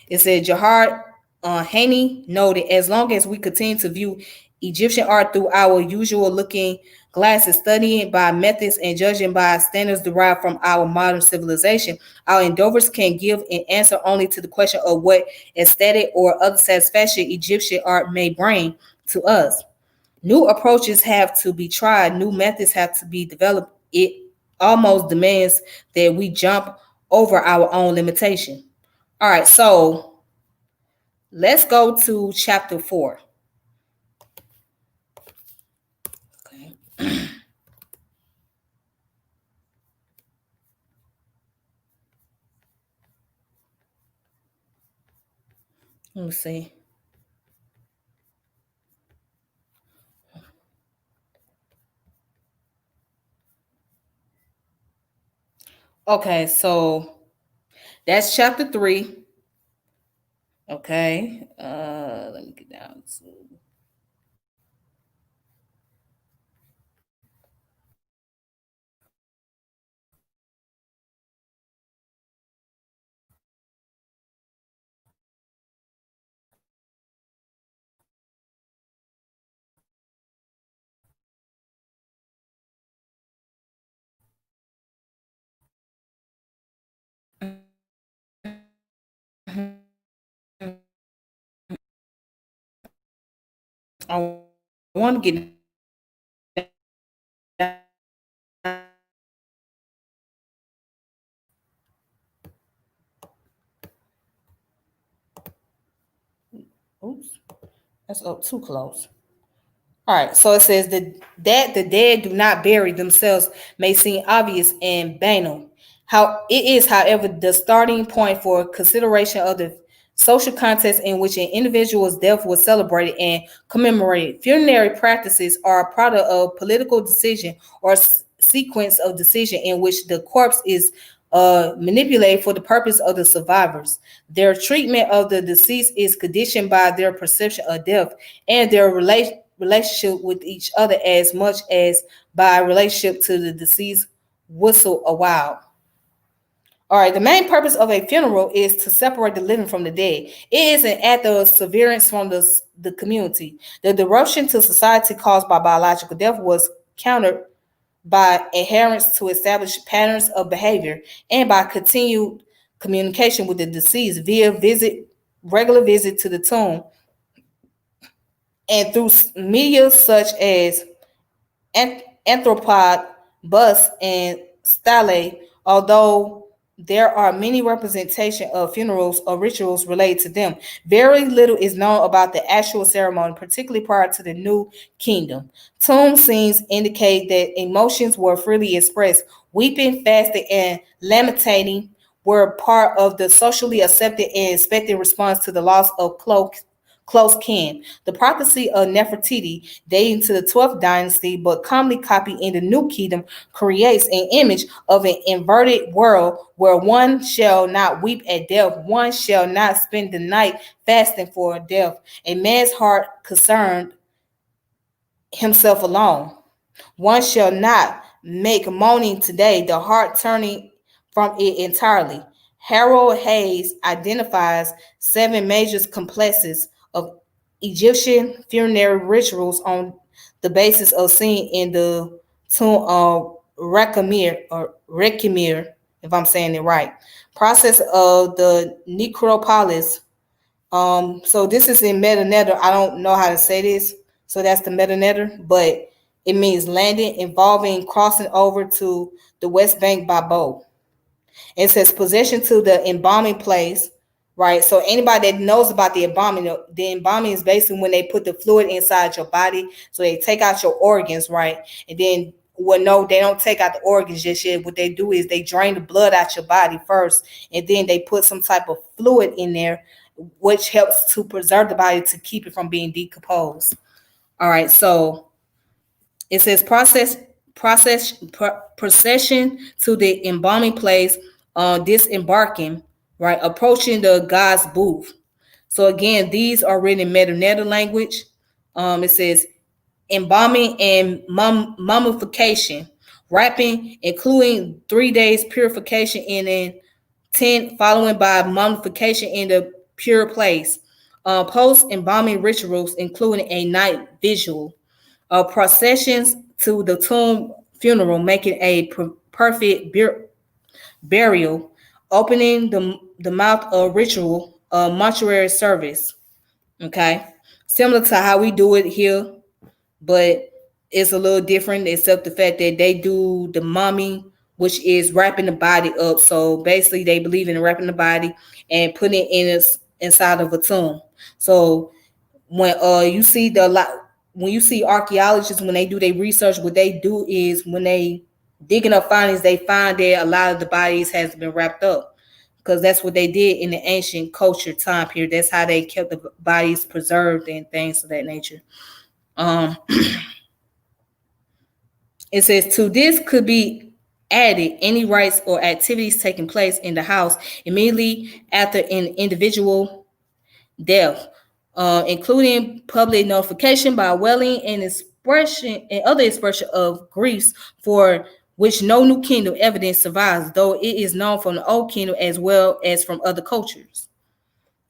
it said Jahar Haney noted, as long as we continue to view Egyptian art through our usual looking glasses, studying by methods and judging by standards derived from our modern civilization, our endeavors can give an answer only to the question of what aesthetic or other satisfaction Egyptian art may bring to us. New approaches have to be tried, new methods have to be developed. It almost demands that we jump over our own limitation. All right, so let's go to chapter 4. Okay. Let me see. Okay, so that's chapter 3. Okay. Let me get down to I want to get oops, that's up too close. All right, so it says that the dead do not bury themselves may seem obvious and banal. How it is, however, the starting point for consideration of the social context in which an individual's death was celebrated and commemorated. Funerary practices are a product of political decision or sequence of decision in which the corpse is manipulated for the purpose of the survivors. Their treatment of the deceased is conditioned by their perception of death and their relationship with each other as much as by relationship to the deceased whistle a while. All right, the main purpose of a funeral is to separate the living from the dead. It is an act of severance from the community. The disruption to society caused by biological death was countered by adherence to established patterns of behavior and by continued communication with the deceased via regular visit to the tomb, and through media such as anthropod, bus, and stele, although there are many representations of funerals or rituals related to them. Very little is known about the actual ceremony, particularly prior to the New Kingdom. Tomb scenes indicate that emotions were freely expressed. Weeping, fasting, and lamenting were part of the socially accepted and expected response to the loss of close kin. The prophecy of Nefertiti, dating to the 12th dynasty but commonly copied in the New Kingdom, creates an image of an inverted world where one shall not weep at death, one shall not spend the night fasting for death. A man's heart concerned himself alone. One shall not make moaning today, the heart turning from it entirely. Harold Hayes identifies 7 major complexes of Egyptian funerary rituals on the basis of seen in the tomb of Rekimir, if I'm saying it right. Process of the necropolis. So this is in Metanetter. I don't know how to say this. So that's the Metanetter, but it means landing involving crossing over to the West Bank by boat. It says possession to the embalming place, right? So anybody that knows about the embalming is basically when they put the fluid inside your body. So they take out your organs, right? And then, well, no, they don't take out the organs just yet. What they do is they drain the blood out your body first, and then they put some type of fluid in there, which helps to preserve the body to keep it from being decomposed. All right, so it says procession to the embalming place, disembarking, right, approaching the God's booth. So again, these are written in Metanetter language. It says embalming and mummification, wrapping, including 3 days purification in a tent, following by mummification in the pure place. Post embalming rituals, including a night vigil. Processions to the tomb funeral, making a perfect burial, opening the mouth of ritual, mortuary service. Okay, similar to how we do it here but it's a little different, except the fact that they do the mummy, which is wrapping the body up. So basically, they believe in wrapping the body and putting it inside of a tomb. So when you see when you see archaeologists, when they do their research, what they do is when they digging up findings, they find that a lot of the bodies has been wrapped up, because that's what they did in the ancient culture time period. That's how they kept the bodies preserved and things of that nature. um it says to this could be added any rites or activities taking place in the house immediately after an individual death, including public notification by wailing and expression and other expression of griefs for which no new kingdom evidence survives, though it is known from the old kingdom as well as from other cultures.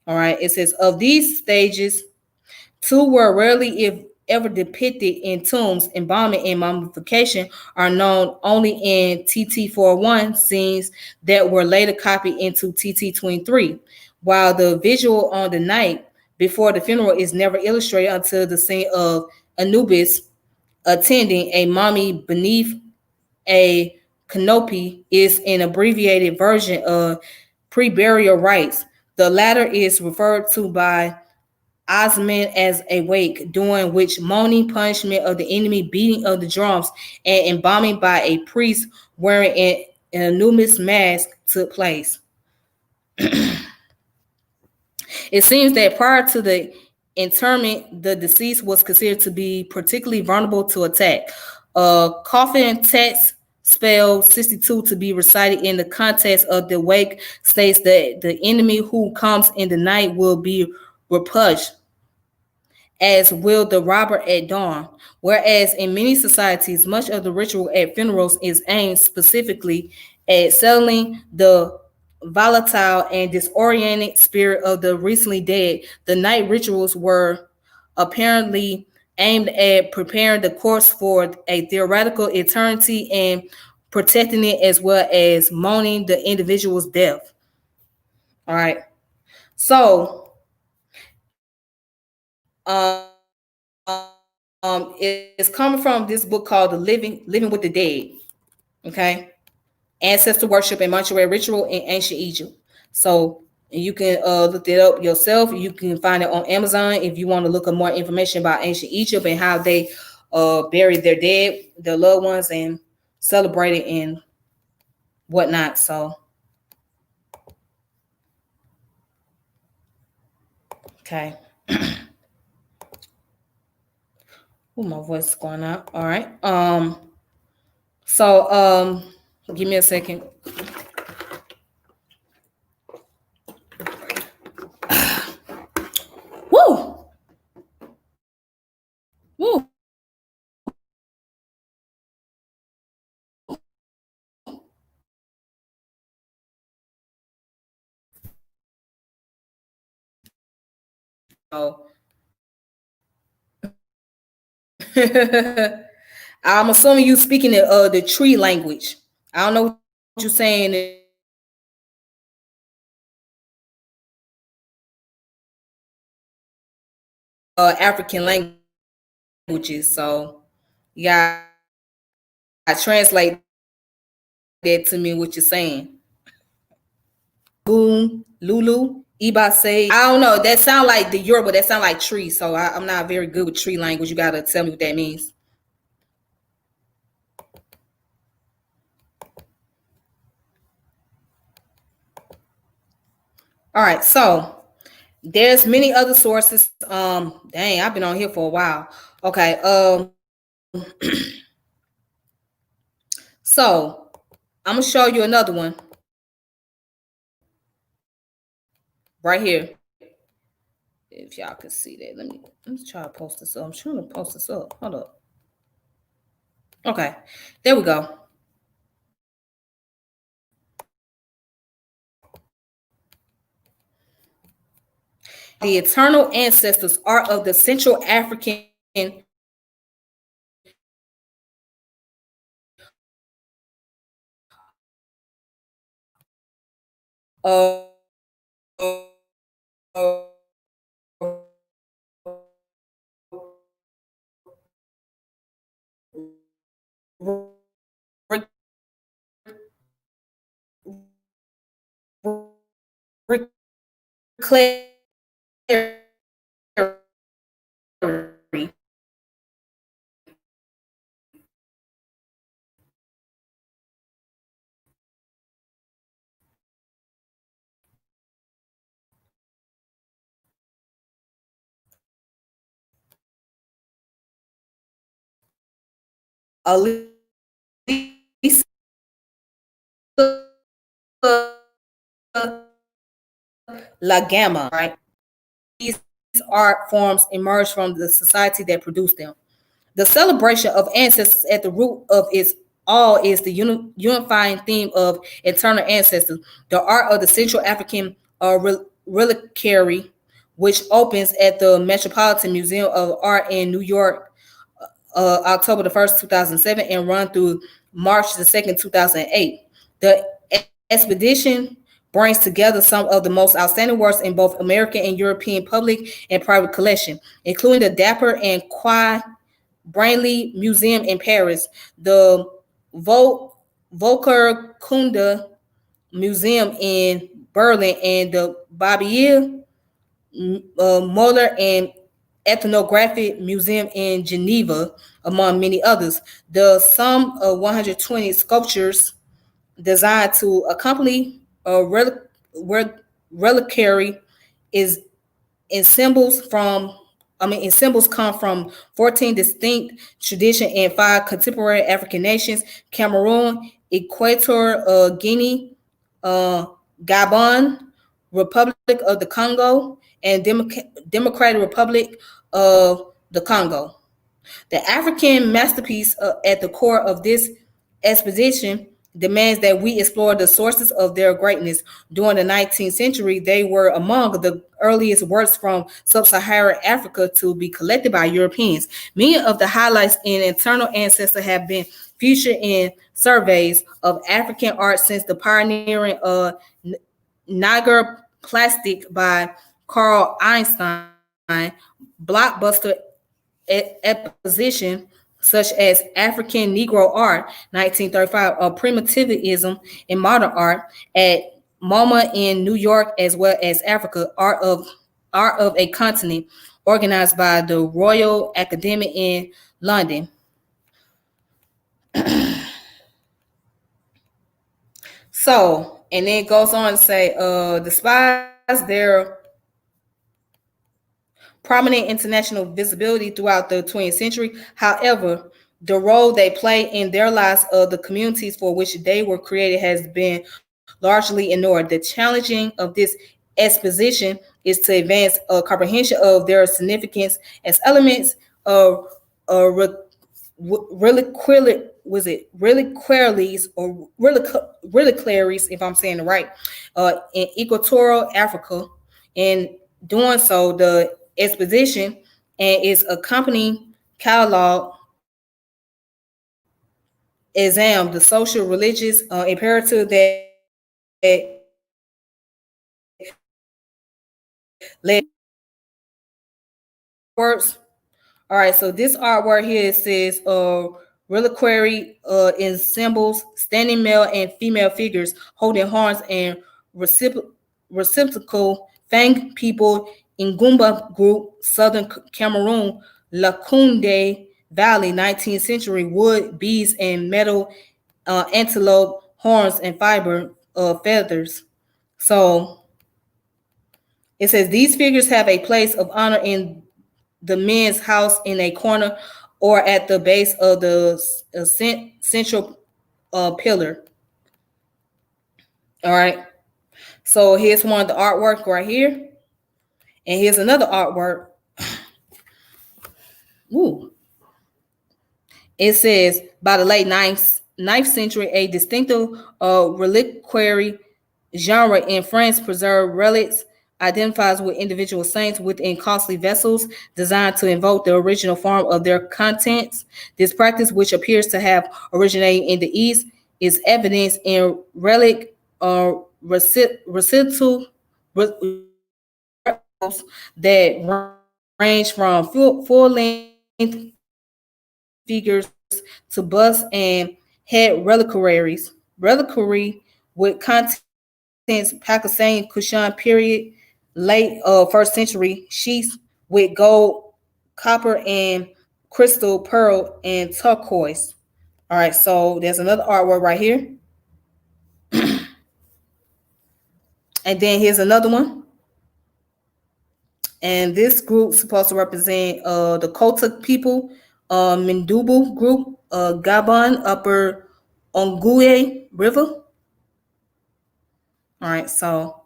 All right, it says of these stages, two were rarely, if ever, depicted in tombs. Embalming and mummification are known only in TT41 scenes that were later copied into TT23, while the visual on the night before the funeral is never illustrated until the scene of Anubis attending a mummy beneath a canopy is an abbreviated version of pre-burial rites. The latter is referred to by Osman as a wake, during which moaning, punishment of the enemy, beating of the drums, and embalming by a priest wearing an enormous mask took place. It seems that prior to the interment, the deceased was considered to be particularly vulnerable to attack. Coffin text spell 62 to be recited in the context of the wake states that the enemy who comes in the night will be repulsed, as will the robber at dawn. Whereas in many societies, much of the ritual at funerals is aimed specifically at settling the volatile and disoriented spirit of the recently dead. The night rituals were apparently aimed at preparing the corpse for a theoretical eternity and protecting it, as well as mourning the individual's death. All right. So, it's coming from this book called The Living with the Dead. Okay. Ancestor worship and mortuary ritual in ancient Egypt. So you can look it up yourself. You can find it on Amazon if you want to look up more information about ancient Egypt and how they buried their dead, their loved ones, and celebrated and whatnot. So, okay. Oh, my voice is going out. All right. So give me a second. Woo! Woo! So I'm assuming you speaking the tree language. I don't know what you're saying in African languages. So you gotta translate that to me what you're saying. Boom, Lulu, Ibase. I don't know. That sound like the Yoruba. That sound like tree. So I'm not very good with tree language. You gotta tell me what that means. All right. So there's many other sources. Dang, I've been on here for a while. Okay. So I'm gonna show you another one right here. If y'all can see that, let me try to post this up. I'm trying to post this up. Hold up. Okay, there we go. The eternal ancestors are of the Central African uh, La Gamma, right? These art forms emerged from the society that produced them. The celebration of ancestors at the root of its all is the unifying theme of eternal ancestors, the art of the Central African reliquary, which opens at the Metropolitan Museum of Art in New York October the 1st, 2007, and run through March the 2nd, 2008. The expedition brings together some of the most outstanding works in both American and European public and private collection, including the Dapper and Quai Branly Museum in Paris, the Volker Kunde Museum in Berlin, and the Barbier Moller and Ethnographic Museum in Geneva, among many others. The sum of 120 sculptures designed to accompany a reliquary is in symbols from in symbols come from 14 distinct traditions and 5 contemporary African nations: Cameroon, Equator, Guinea, uh, Gabon, Republic of the Congo, and Democratic Republic of the Congo. The African masterpiece at the core of this exposition demands that we explore the sources of their greatness. During the 19th century, they were among the earliest works from sub-Saharan Africa to be collected by Europeans. Many of the highlights in Eternal Ancestor have been featured in surveys of African art since the pioneering Niger Plastic by Carl Einstein, blockbuster exposition such as African Negro Art, 1935, or Primitivism in Modern Art at MoMA in New York, as well as Africa, Art of a Continent, organized by the Royal Academy in London. So, and then it goes on to say, despite their prominent international visibility throughout the 20th century, however, the role they play in their lives of the communities for which they were created has been largely ignored. The challenging of this exposition is to advance a comprehension of their significance as elements of reliquaries or reliquaries, if I'm saying it right, in equatorial Africa. In doing so, the exposition and its accompanying catalog exam the social religious imperative that led works. All right, so this artwork here it says reliquary in symbols, standing male and female figures holding horns and reciprocal Fang people in Goomba group, Southern Cameroon, Lakunde Valley, 19th century wood, beads, and metal antelope horns and fiber feathers. So it says these figures have a place of honor in the men's house in a corner or at the base of the central pillar. All right. So here's one of the artwork right here. And here's another artwork. Ooh. It says by the late ninth century, a distinctive reliquary genre in France preserved relics identifies with individual saints within costly vessels designed to invoke the original form of their contents. This practice, which appears to have originated in the East, is evidenced in relic recital that range from full-length figures to bust and head reliquary with contents Pakistani Kushan period late first century sheaths with gold, copper, and crystal, pearl, and turquoise. All right, so there's another artwork right here, and then here's another one. And this group supposed to represent the Kotuk people, Mindubu group, Gabon, Upper Ongue River. All right, so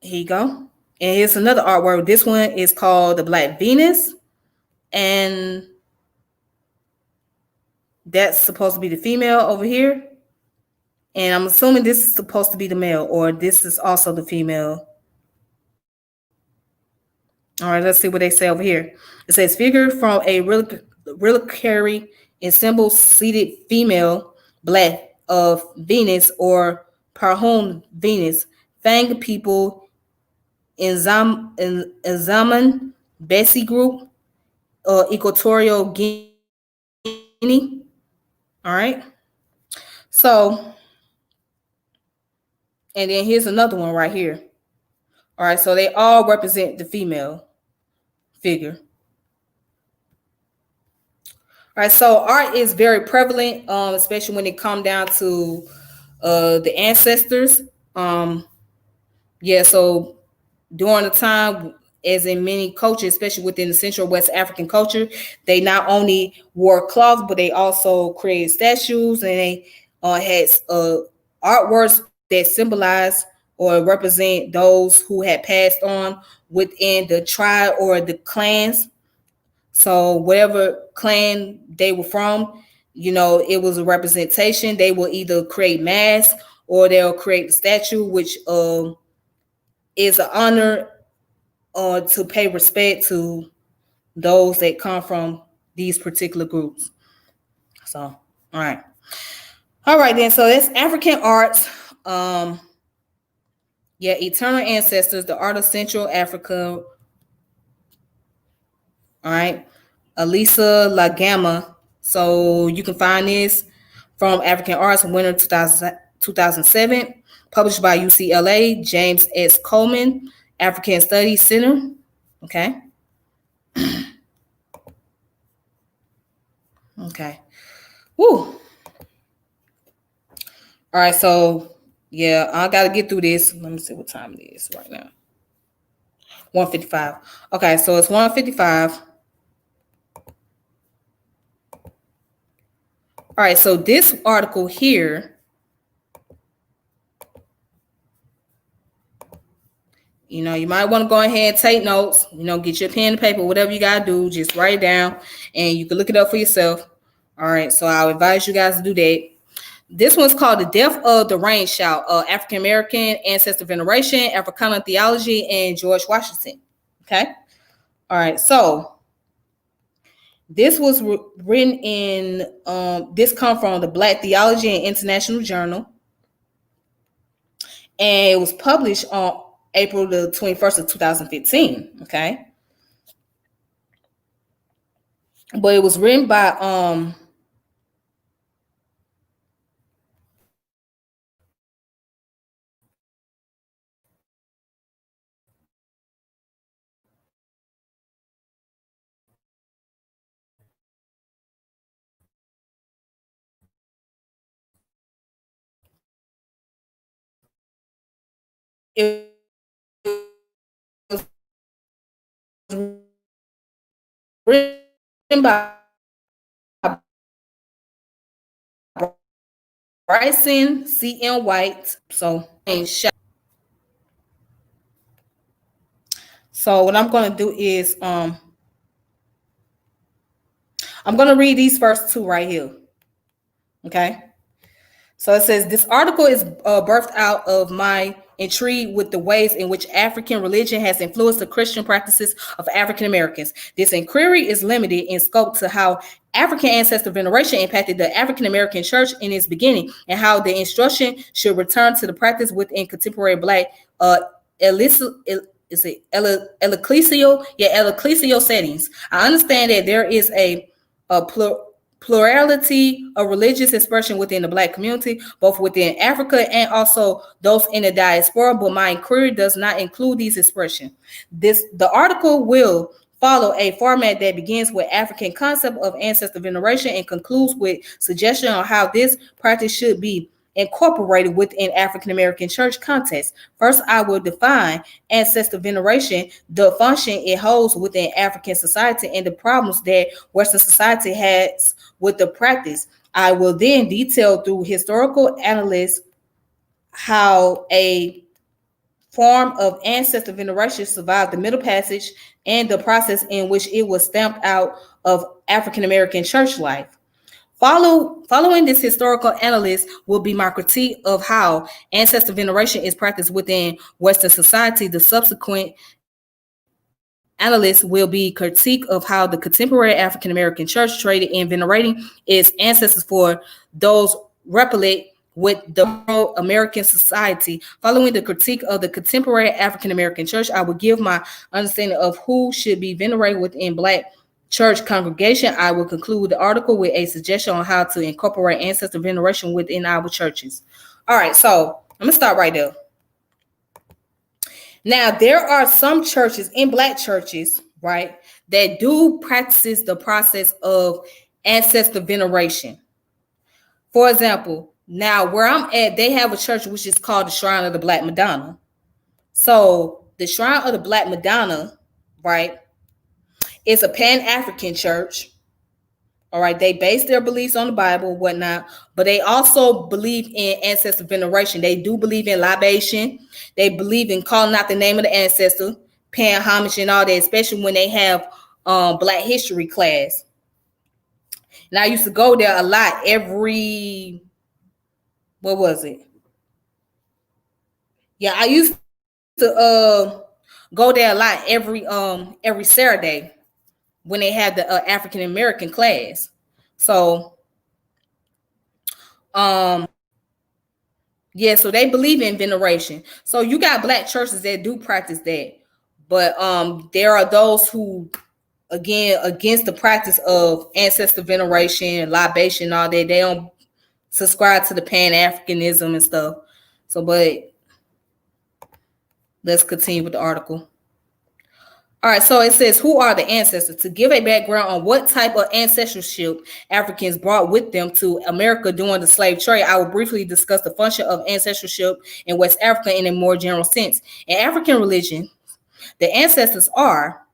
here you go. And here's another artwork. This one is called the Black Venus, and that's supposed to be the female over here. And I'm assuming this is supposed to be the male, or this is also the female. All right, let's see what they say over here. It says figure from a reliquary and symbol seated female, black of Venus or Parhon Venus, Fang people in Zaman Bessie group, Equatorial Guinea. All right. So, and then here's another one right here. All right, so they all represent the female figure. All right, so art is very prevalent, especially when it come down to the ancestors. Yeah, so during the time, as in many cultures, especially within the Central West African culture, they not only wore cloth, but they also created statues, and they had artworks that symbolize or represent those who had passed on within the tribe or the clans. So whatever clan they were from, it was a representation. They will either create masks or they'll create a statue, which is an honor to pay respect to those that come from these particular groups. So, all right. All right, then. So that's African arts. Yeah, Eternal Ancestors, the Art of Central Africa. All right. Elisa Lagama. So you can find this from African Arts, winter 2007, published by UCLA, James S. Coleman, African Studies Center. Okay. Okay. Woo. All right, so yeah, I gotta get through this. Let me see what time it is right now. 1:55. Okay, so it's 1:55. All right, so this article here, you might want to go ahead and take notes, get your pen and paper, whatever you got to do, just write it down and you can look it up for yourself. All right, so I'll advise you guys to do that. This one's called The Death of the Rain Shout, African American Ancestor Veneration, Africana Theology, and George Washington. Okay. All right, so this was written in, this come from the Black Theology and International Journal. And it was published on April the 21st of 2015. Okay. But it was written by, it was written by Bryson C.M. White. So what I'm going to do is I'm going to read these first two right here. Okay. So it says, this article is birthed out of my intrigue with the ways in which African religion has influenced the Christian practices of African Americans. This inquiry is limited in scope to how African ancestor veneration impacted the African American church in its beginning, and how the instruction should return to the practice within contemporary Black ecclesial settings. I understand that there is a plurality of religious expression within the Black community, both within Africa and also those in the diaspora, but my inquiry does not include these expressions. The article will follow a format that begins with African concept of ancestor veneration and concludes with suggestion on how this practice should be incorporated within African American church context. First, I will define ancestor veneration, the function it holds within African society, and the problems that Western society has with the practice. I will then detail through historical analysis how a form of ancestor veneration survived the Middle Passage and the process in which it was stamped out of African American church life. Following this historical analysis will be my critique of how ancestor veneration is practiced within Western society. The subsequent analysis will be critique of how the contemporary African American church traded in venerating its ancestors for those repellent with the American society. Following the critique of the contemporary African American church, I will give my understanding of who should be venerated within Black church congregation. I will conclude the article with a suggestion on how to incorporate ancestor veneration within our churches. All right, so I'm gonna start right there. Now, there are some churches in Black churches, right, that do practice the process of ancestor veneration. For example, now where I'm at, they have a church which is called the Shrine of the Black Madonna. So the Shrine of the Black Madonna, right, is a Pan-African church. All right, they base their beliefs on the Bible, whatnot, but they also believe in ancestor veneration. They do believe in libation. They believe in calling out the name of the ancestor, paying homage and all that, especially when they have Black history class. And I used to go there a lot every, what was it? Yeah, I used to go there a lot every Saturday when they had the African American class. So yeah, so they believe in veneration. So you got Black churches that do practice that, but there are those who, again, against the practice of ancestor veneration, libation, all that. They don't subscribe to the Pan-Africanism and stuff. So, but let's continue with the article. All right, so it says, who are the ancestors? To give a background on what type of ancestorship Africans brought with them to America during the slave trade, I will briefly discuss the function of ancestorship in West Africa in a more general sense. In African religion, the ancestors are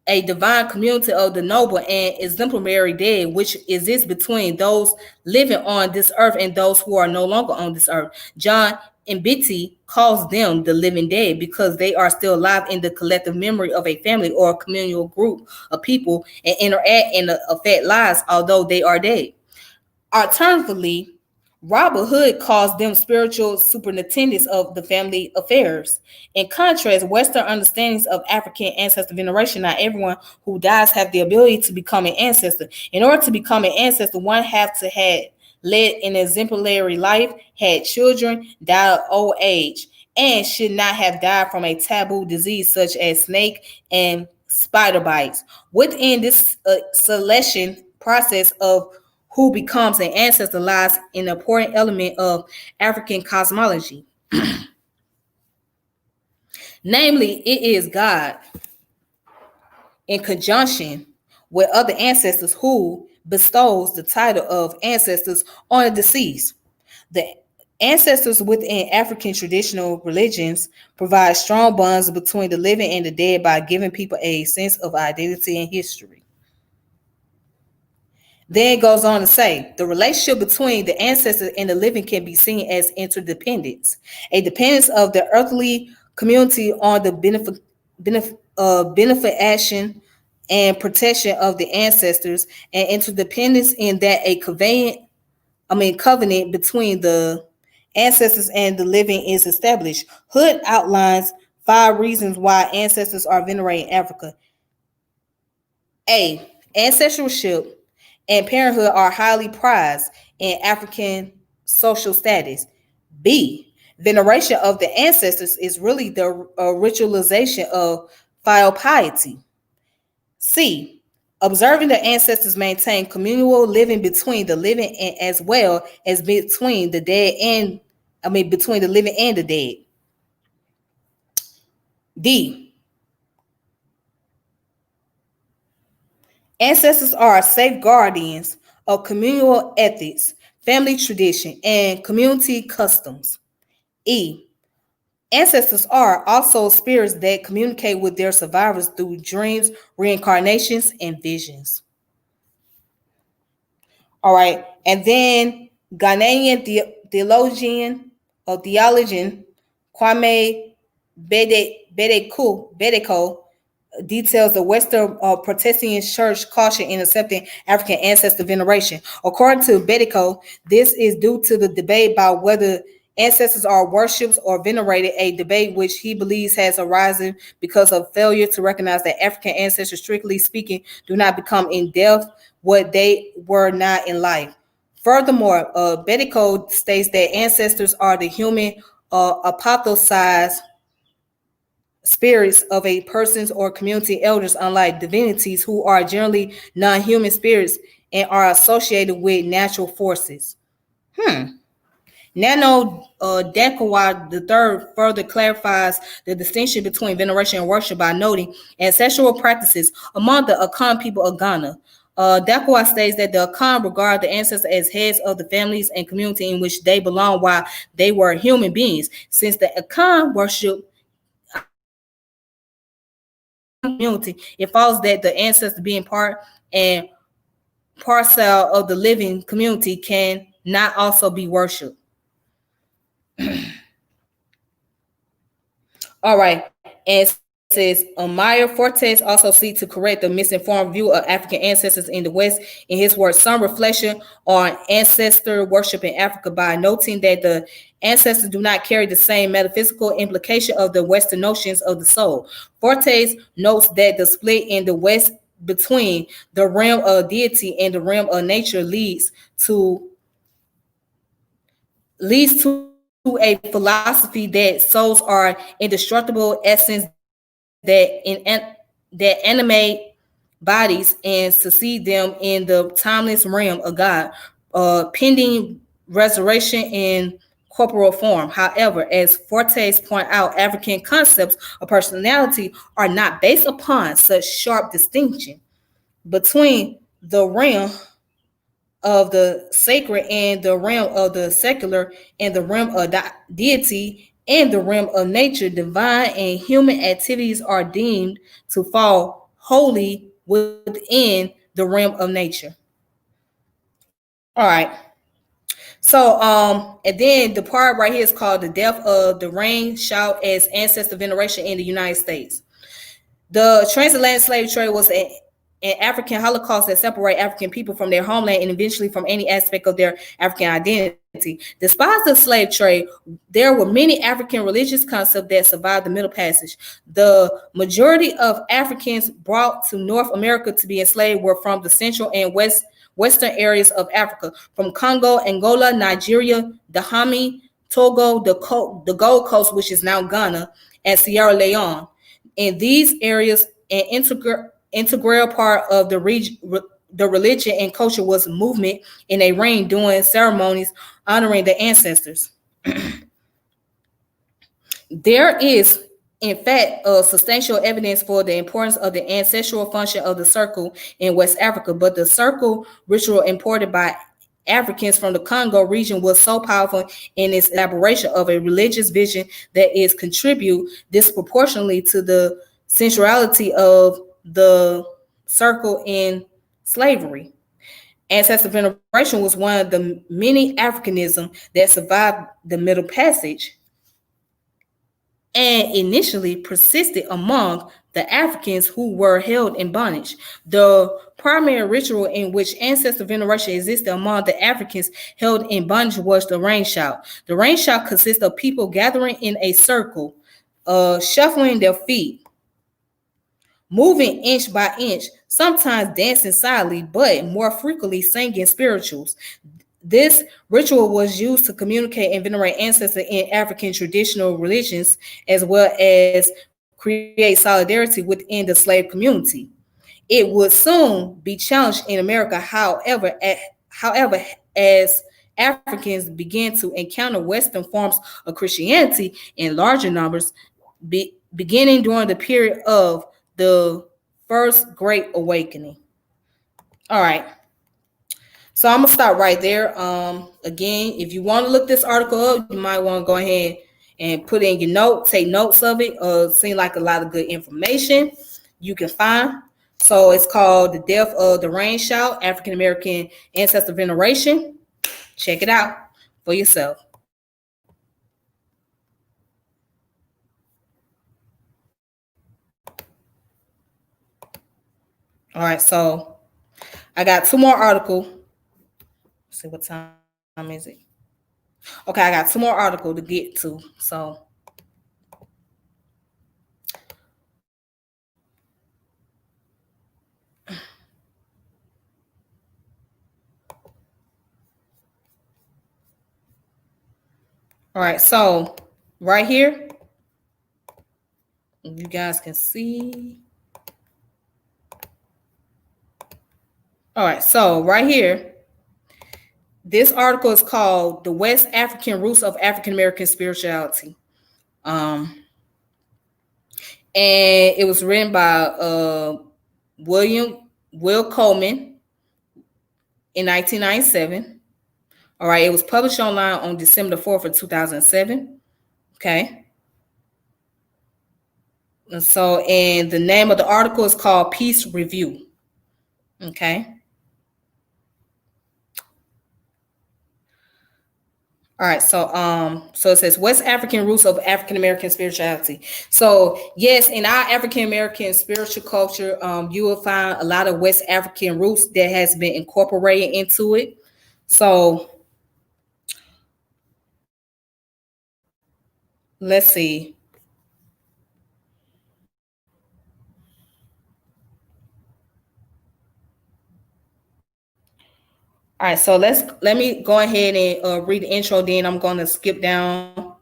a divine community of the noble and exemplary dead, which exists between those living on this earth and those who are no longer on this earth. John Mbiti calls them the living dead because they are still alive in the collective memory of a family or a communal group of people and interact and affect lives, although they are dead. Alternatively, Robert Hood calls them spiritual superintendents of the family affairs. In contrast, Western understandings of African ancestor veneration, not everyone who dies have the ability to become an ancestor. In order to become an ancestor, one have to have led an exemplary life, had children, died of old age, and should not have died from a taboo disease such as snake and spider bites. Within this selection process of who becomes an ancestor lies an important element of African cosmology. Namely, it is God in conjunction with other ancestors who bestows the title of ancestors on the deceased. The ancestors within African traditional religions provide strong bonds between the living and the dead by giving people a sense of identity and history. Then it goes on to say, the relationship between the ancestors and the living can be seen as interdependence, a dependence of the earthly community on the benefit action and protection of the ancestors, and interdependence in that a covenant between the ancestors and the living is established. Hood outlines 5 reasons why ancestors are venerated in Africa. A, ancestorship and parenthood are highly prized in African social status. B, veneration of the ancestors is really the ritualization of filial piety. C, Observing the ancestors maintain communal living between the living and as well as between the dead and between the living and the dead. D. Ancestors are safeguardians of communal ethics, family tradition, and community customs. E. Ancestors are also spirits that communicate with their survivors through dreams, reincarnations, and visions. All right. And then Ghanaian theologian Kwame Bedeko details the Western Protestant Church caution in accepting African ancestor veneration. According to Bedeko, this is due to the debate about whether ancestors are worshipped or venerated, a debate which he believes has arisen because of failure to recognize that African ancestors, strictly speaking, do not become in death what they were not in life. Furthermore, Bedeko states that ancestors are the human apotheosized spirits of a person's or community elders, unlike divinities who are generally non-human spirits and are associated with natural forces. Nano Dekowa III further clarifies the distinction between veneration and worship by noting ancestral practices among the Akan people of Ghana. Dekowa states that the Akan regard the ancestors as heads of the families and community in which they belong while they were human beings. Since the Akan worship community, it follows that the ancestors being part and parcel of the living community can not also be worshipped. All right, and says Maya Fortes also seeks to correct the misinformed view of African ancestors in the West in his work, Some Reflection on Ancestor Worship in Africa, by noting that the ancestors do not carry the same metaphysical implication of the Western notions of the soul. Fortes notes that the split in the West between the realm of deity and the realm of nature leads to a philosophy that souls are indestructible essence that animate bodies and succeed them in the timeless realm of God, pending resurrection in corporal form. However, as Fortes point out, African concepts of personality are not based upon such sharp distinction between the realm of the sacred and the realm of the secular and the realm of deity and the realm of nature. Divine and human activities are deemed to fall wholly within the realm of nature. All right. So, and then the part right here is called the death of the rain shout as ancestor veneration in the United States. The transatlantic slave trade was an African holocaust that separated African people from their homeland and eventually from any aspect of their African identity. Despite the slave trade, there were many African religious concepts that survived the Middle Passage. The majority of Africans brought to North America to be enslaved were from the central and western areas of Africa, from Congo, Angola, Nigeria, Dahomey, Togo, the Gold Coast, which is now Ghana, and Sierra Leone. In these areas, an integral part of the religion and culture was movement in a ring doing ceremonies honoring the ancestors. There is, in fact, substantial evidence for the importance of the ancestral function of the circle in West Africa, but the circle ritual imported by Africans from the Congo region was so powerful in its elaboration of a religious vision that is contribute disproportionately to the centrality of the circle in slavery. Ancestor veneration was one of the many Africanism that survived the Middle Passage and initially persisted among the Africans who were held in bondage. The primary ritual in which ancestor veneration existed among the Africans held in bondage was the rain shout. The rain shout consists of people gathering in a circle, shuffling their feet, moving inch by inch, sometimes dancing silently, but more frequently singing spirituals. This ritual was used to communicate and venerate ancestors in African traditional religions, as well as create solidarity within the slave community. It would soon be challenged in America. However, as Africans began to encounter Western forms of Christianity in larger numbers, beginning during the period of the First Great Awakening. All right. So I'm gonna stop right there. Again, if you want to look this article up, you might want to go ahead and put in your note, take notes of it. Seem like a lot of good information you can find. So it's called "The Death of the Rain Shout: African American Ancestor Veneration." Check it out for yourself. All right, so I got two more articles. See what time is it? Okay, I got two more articles to get to. So all right, so right here, you guys can see. All right, so right here, this article is called "The West African Roots of African American Spirituality." And it was written by Will Coleman in 1997. All right, it was published online on December the 4th of 2007. Okay. And the name of the article is called Peace Review. Okay. All right, so it says West African roots of African American spirituality. So yes, in our African American spiritual culture, you will find a lot of West African roots that has been incorporated into it. So let's see. All right, so let me go ahead and read the intro. Then I'm going to skip down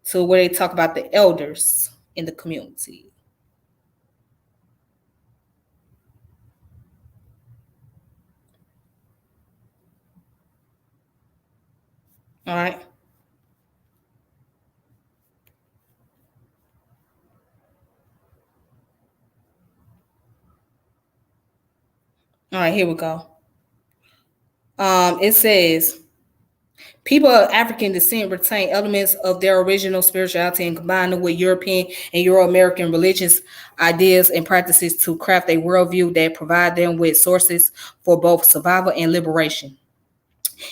to where they talk about the elders in the community. All right. All right, here we go. It says people of African descent retain elements of their original spirituality and combine them with European and Euro-American religious ideas and practices to craft a worldview that provide them with sources for both survival and liberation.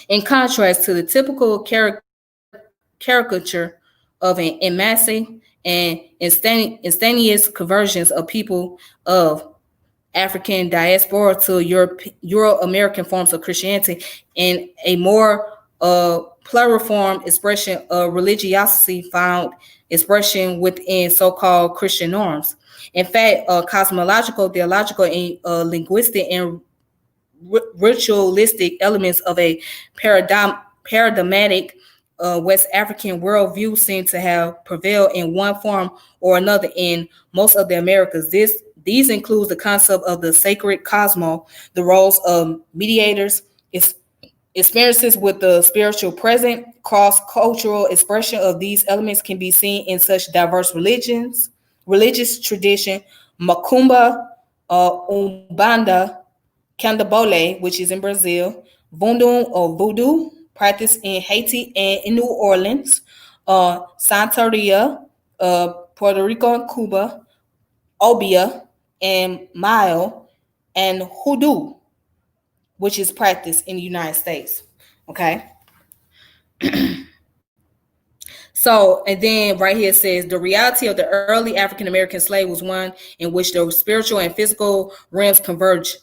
In contrast to the typical caricature of an emancipation and instantaneous conversions of people of African diaspora to Euro-American forms of Christianity and a more pluriform expression of religiosity found expression within so-called Christian norms. In fact, cosmological, theological, and linguistic and ritualistic elements of a paradigmatic West African worldview seem to have prevailed in one form or another in most of the Americas. These include the concept of the sacred cosmos, the roles of mediators, experiences with the spiritual present, cross-cultural expression of these elements can be seen in such diverse religious tradition, Macumba, Umbanda, Candomblé, which is in Brazil, Voodoo, practiced in Haiti and in New Orleans, Santeria, Puerto Rico and Cuba, Obia, and Mayo, and Hoodoo, which is practiced in the United States. Okay. So, and then right here it says the reality of the early African American slave was one in which the spiritual and physical realms converged.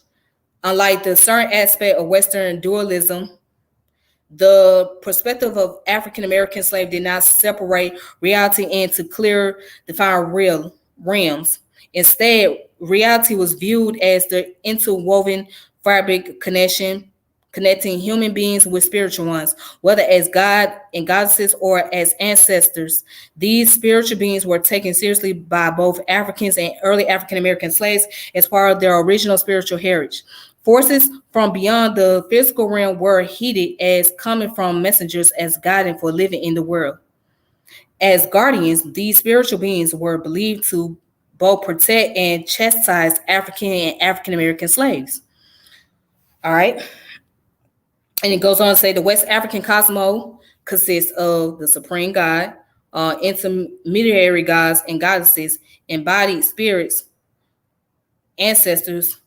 Unlike the certain aspect of Western dualism, the perspective of African American slave did not separate reality into clear, defined realms. Instead, reality was viewed as the interwoven fabric connecting human beings with spiritual ones, whether as God and goddesses or as ancestors. These spiritual beings were taken seriously by both Africans and early African American slaves as part of their original spiritual heritage. Forces from beyond the physical realm were heeded as coming from messengers as guiding for living in the world. As guardians, these spiritual beings were believed to both protect and chastise African and African American slaves. All right. And it goes on to say the West African cosmos consists of the supreme God, intermediary gods and goddesses, embodied spirits, ancestors,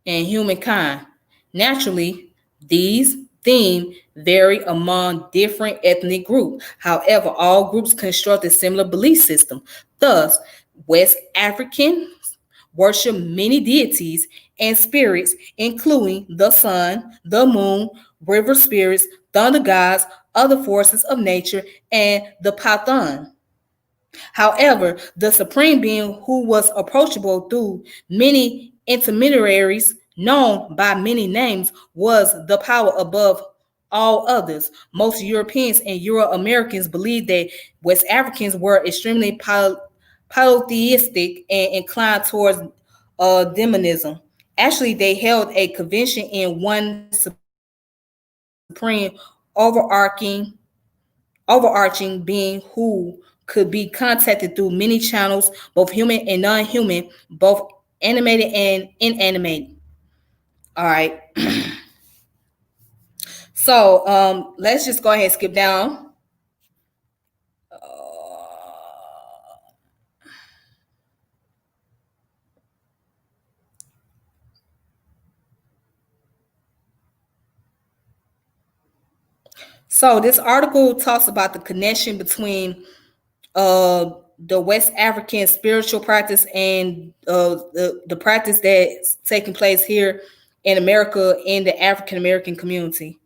and humankind. Naturally, these themes vary among different ethnic groups. However, all groups construct a similar belief system. Thus, West Africans worship many deities and spirits, including the sun, the moon, river spirits, thunder gods, other forces of nature, and the Pathan. However, the supreme being who was approachable through many intermediaries, known by many names, was the power above all others. Most Europeans and Euro Americans believed that West Africans were extremely polytheistic and inclined towards demonism. Actually, they held a convention in one supreme overarching being who could be contacted through many channels, both human and non-human, both animated and inanimate. All right. So let's just go ahead and skip down. So this article talks about the connection between the West African spiritual practice and the practice that's taking place here in America in the African American community.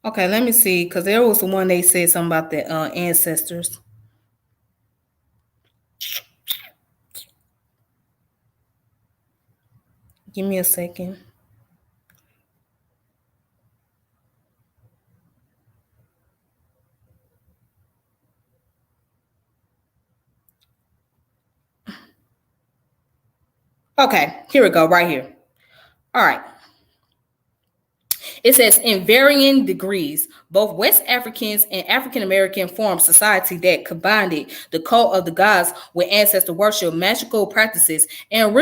Okay, let me see, because there was the one they said something about the ancestors. Give me a second. Okay, here we go, right here. All right. It says in varying degrees, both West Africans and African American formed society that combined the cult of the gods with ancestor worship, magical practices, and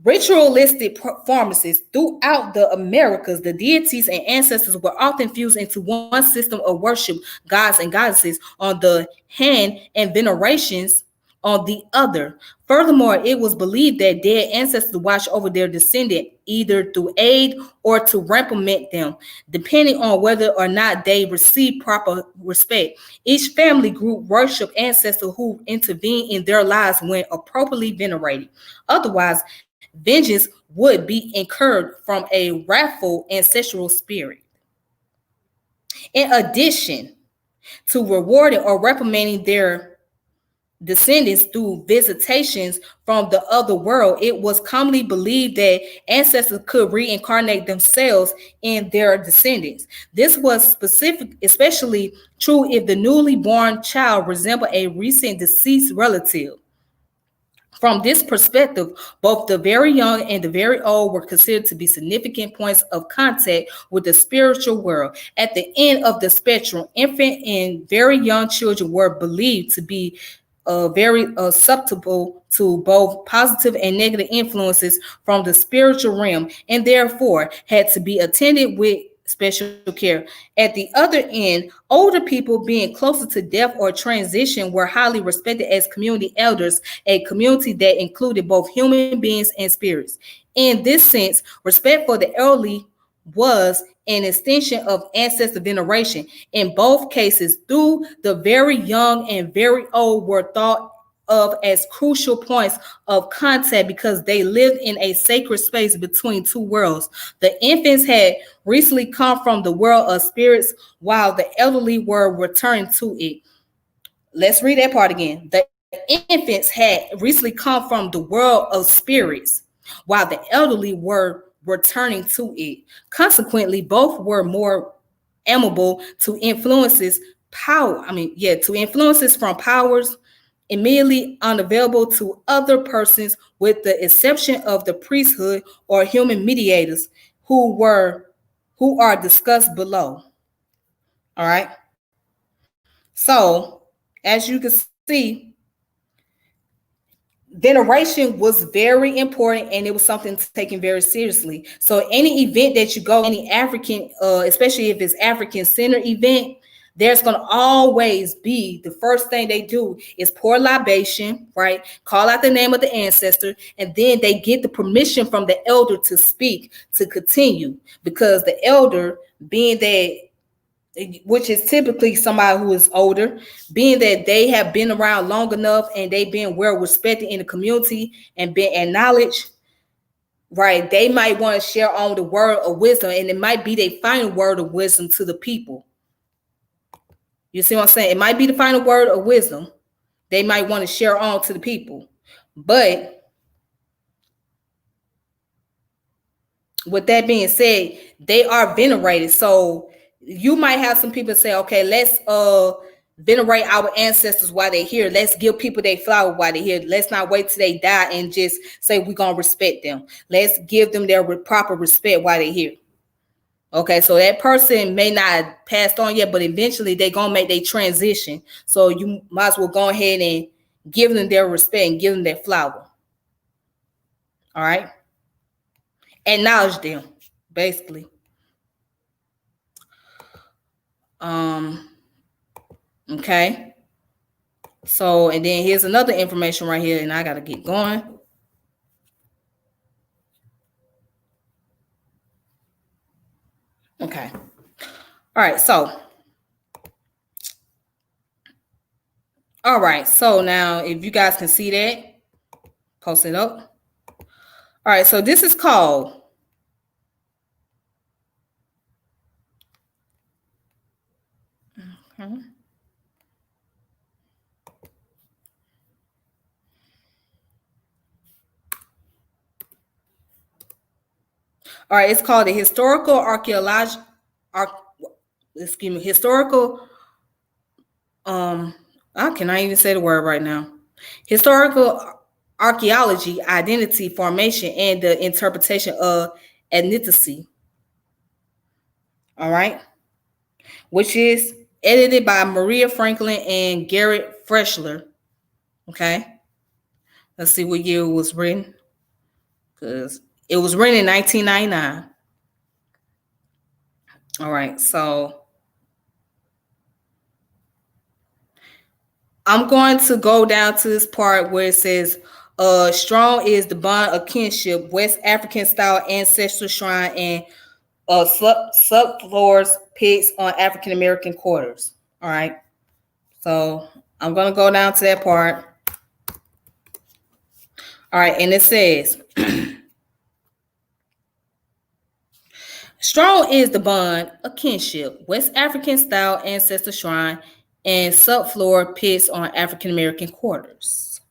ritualistic performances throughout the Americas. The deities and ancestors were often fused into one system of worship, gods and goddesses on the hand and venerations on the other. Furthermore, it was believed that dead ancestors watched over their descendant either through aid or to reprimand them, depending on whether or not they received proper respect. Each family group worshiped ancestors who intervened in their lives when appropriately venerated. Otherwise, vengeance would be incurred from a wrathful ancestral spirit. In addition to rewarding or reprimanding their descendants through visitations from the other world, it was commonly believed that ancestors could reincarnate themselves in their descendants. This was especially true if the newly born child resembled a recent deceased relative. From this perspective, both the very young and the very old were considered to be significant points of contact with the spiritual world. At the end of the spectrum, infant and very young children were believed to be very susceptible to both positive and negative influences from the spiritual realm, and therefore had to be attended with special care. At the other end, older people being closer to death or transition were highly respected as community elders, a community that included both human beings and spirits. In this sense, respect for the elderly was an extension of ancestor veneration. In both cases, though the very young and very old were thought of as crucial points of contact because they lived in a sacred space between two worlds. The infants had recently come from the world of spirits, while the elderly were returning to it. Let's read that part again. The infants had recently come from the world of spirits, while the elderly were returning to it. Consequently, both were more amenable to influences to influences from powers immediately unavailable to other persons, with the exception of the priesthood or human mediators who are discussed below. All right. So, as you can see, veneration was very important and it was something taken very seriously. So any event that you go, any African, especially if it's African centered event, there's going to always be, the first thing they do is pour libation, right? Call out the name of the ancestor, and then they get the permission from the elder to speak, to continue, because the elder, being that, which is typically somebody who is older, being that they have been around long enough and they've been well respected in the community and been acknowledged, right? They might want to share on the word of wisdom, and it might be their final word of wisdom to the people. You see what I'm saying? It might be the final word of wisdom they might want to share on to the people. But with that being said, they are venerated. So you might have some people say, okay, let's venerate our ancestors while they're here. Let's give people their flower while they're here. Let's not wait till they die and just say we're going to respect them. Let's give them their proper respect while they're here. Okay, so that person may not have passed on yet, but eventually they're going to make their transition. So you might as well go ahead and give them their respect and give them their flower. All right? Acknowledge them, basically. Okay. So, and then here's another information right here, and I got to get going. Okay. All right. So now if you guys can see that, post it up. All right. So this is called All right, it's called the historical I cannot even say the word right now. Historical archaeology, identity formation, and the interpretation of ethnicity. All right, which is edited by Maria Franklin and Garrett Freshler. Okay, let's see what year it was written, because it was written in 1999. All right, so I'm going to go down to this part where it says, strong is the bond of kinship, West African style ancestral shrine, and subfloors pits on African American quarters. All right, so I'm going to go down to that part. All right, and it says, strong is the bond of kinship, West African style ancestor shrine, and subfloor pits on African American quarters.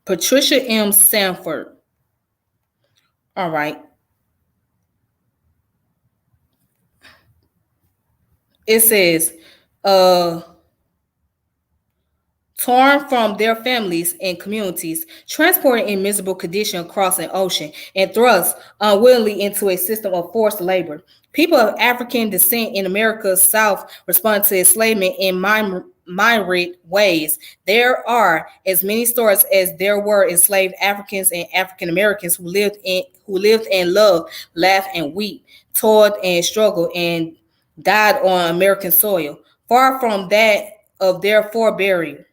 Patricia M. Sanford. All right. It says, torn from their families and communities, transported in miserable condition across an ocean, and thrust unwillingly into a system of forced labor. People of African descent in America's South respond to enslavement in myriad ways. There are as many stories as there were enslaved Africans and African Americans who lived and loved, laughed and wept, toiled and struggled, and died on American soil, far from that of their forebears.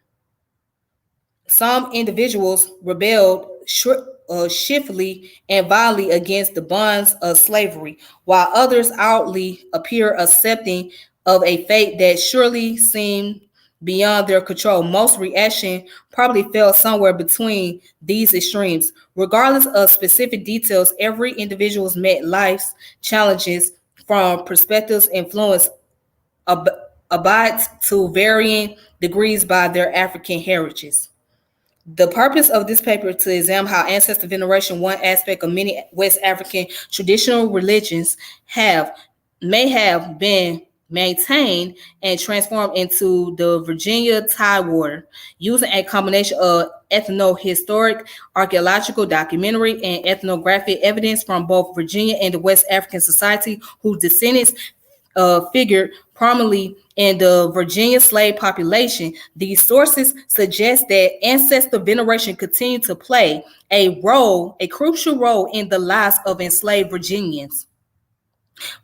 Some individuals rebelled swiftly and violently against the bonds of slavery, while others outwardly appear accepting of a fate that surely seemed beyond their control. Most reaction probably fell somewhere between these extremes. Regardless of specific details, every individual's met life's challenges from perspectives influenced ab- abides to varying degrees by their African heritages. The purpose of this paper is to examine how ancestor veneration, one aspect of many West African traditional religions, may have been maintained and transformed into the Virginia Tidewater, using a combination of ethno-historic, archaeological, documentary, and ethnographic evidence from both Virginia and the West African society, whose descendants figured prominently in the Virginia slave population. These sources suggest that ancestor veneration continued to play a crucial role in the lives of enslaved Virginians.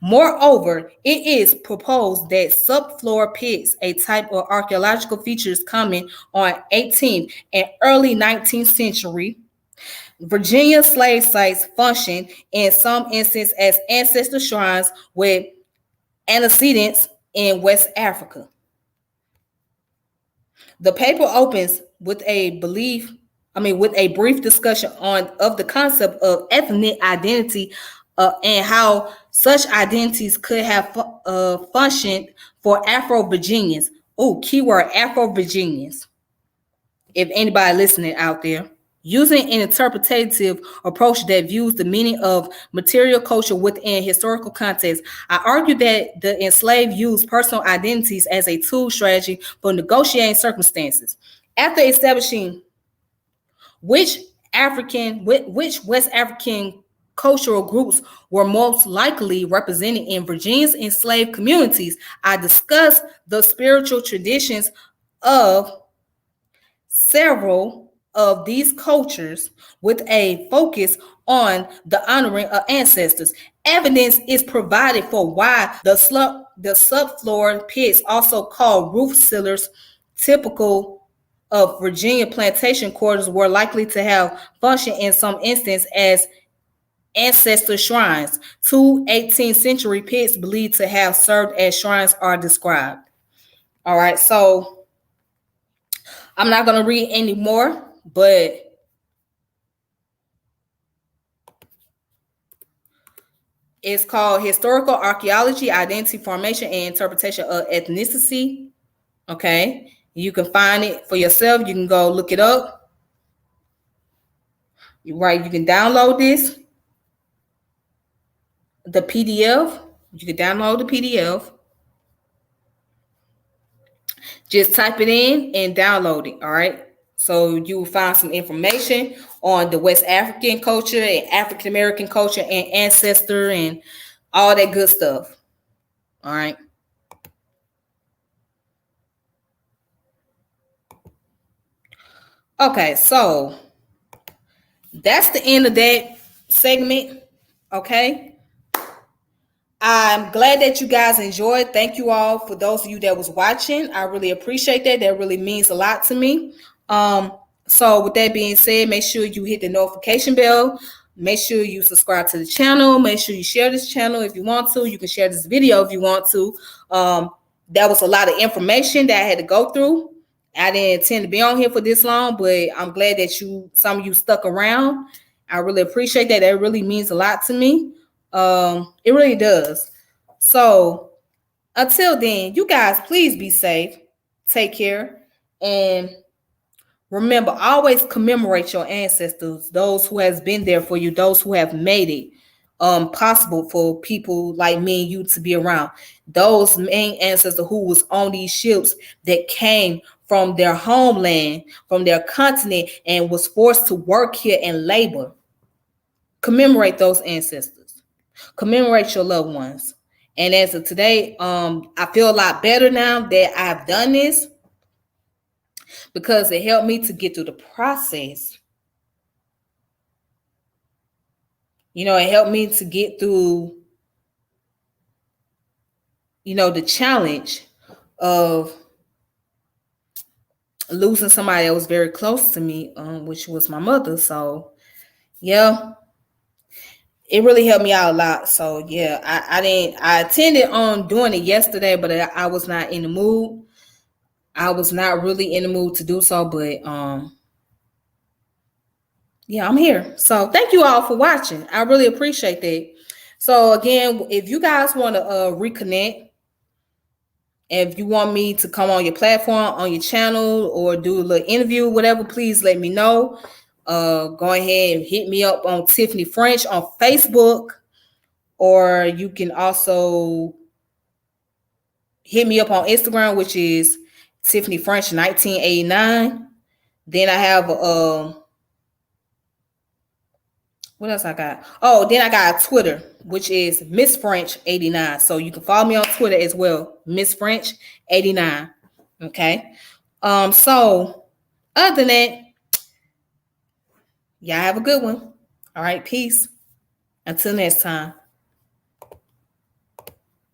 Moreover, it is proposed that subfloor pits, a type of archaeological features common on 18th and early 19th century Virginia slave sites, function in some instances as ancestor shrines with antecedents in West Africa. The paper opens with with a brief discussion of the concept of ethnic identity and how such identities could have functioned for Afro-Virginians. Oh, keyword Afro-Virginians. If anybody listening out there. Using an interpretative approach that views the meaning of material culture within historical context, I argue that the enslaved used personal identities as a tool strategy for negotiating circumstances. After establishing which West African cultural groups were most likely represented in Virginia's enslaved communities, I discussed the spiritual traditions of several of these cultures with a focus on the honoring of ancestors. Evidence is provided for why the subfloor pits, also called roof cellars, typical of Virginia plantation quarters, were likely to have functioned in some instance as ancestor shrines. Two 18th century pits believed to have served as shrines are described. All right, so I'm not going to read any more, but it's called Historical Archaeology, Identity Formation, and Interpretation of Ethnicity. Okay, you can find it for yourself. You can go look it up. You can download this, the PDF. You can download the PDF. Just type it in and download it. All right. So you will find some information on the West African culture and African American culture and ancestor and all that good stuff. All right. Okay, so that's the end of that segment. Okay. I'm glad that you guys enjoyed. Thank you all for those of you that was watching. I really appreciate that. That really means a lot to me. So with that being said, make sure you hit the notification bell. Make sure you subscribe to the channel. Make sure you share this channel if you want to. You can share this video if you want to. That was a lot of information that I had to go through. I didn't intend to be on here for this long, but I'm glad that some of you stuck around. I really appreciate that. That really means a lot to me. It really does. So until then, you guys, please be safe. Take care. And remember, always commemorate your ancestors, those who has been there for you, those who have made it possible for people like me and you to be around. Those main ancestors who was on these ships that came from their homeland, from their continent, and was forced to work here and labor. Commemorate those ancestors. Commemorate your loved ones. And as of today, I feel a lot better now that I've done this because it helped me to get through the process. You know, it helped me to get through, the challenge of losing somebody that was very close to me, which was my mother. So, yeah, it really helped me out a lot. So, yeah, I intended on doing it yesterday, but I was not in the mood. I was not really in the mood to do so, but yeah, I'm here. So thank you all for watching. I really appreciate that. So again, if you guys want to reconnect, if you want me to come on your platform, on your channel, or do a little interview, whatever, please let me know. Go ahead and hit me up on Tiffany French on Facebook, or you can also hit me up on Instagram, which is Tiffany French 1989. Then I have what else I got? Oh, then I got Twitter, which is Miss French 89. So you can follow me on Twitter as well, Miss French 89. Okay. So other than that, y'all have a good one. All right, peace. Until next time.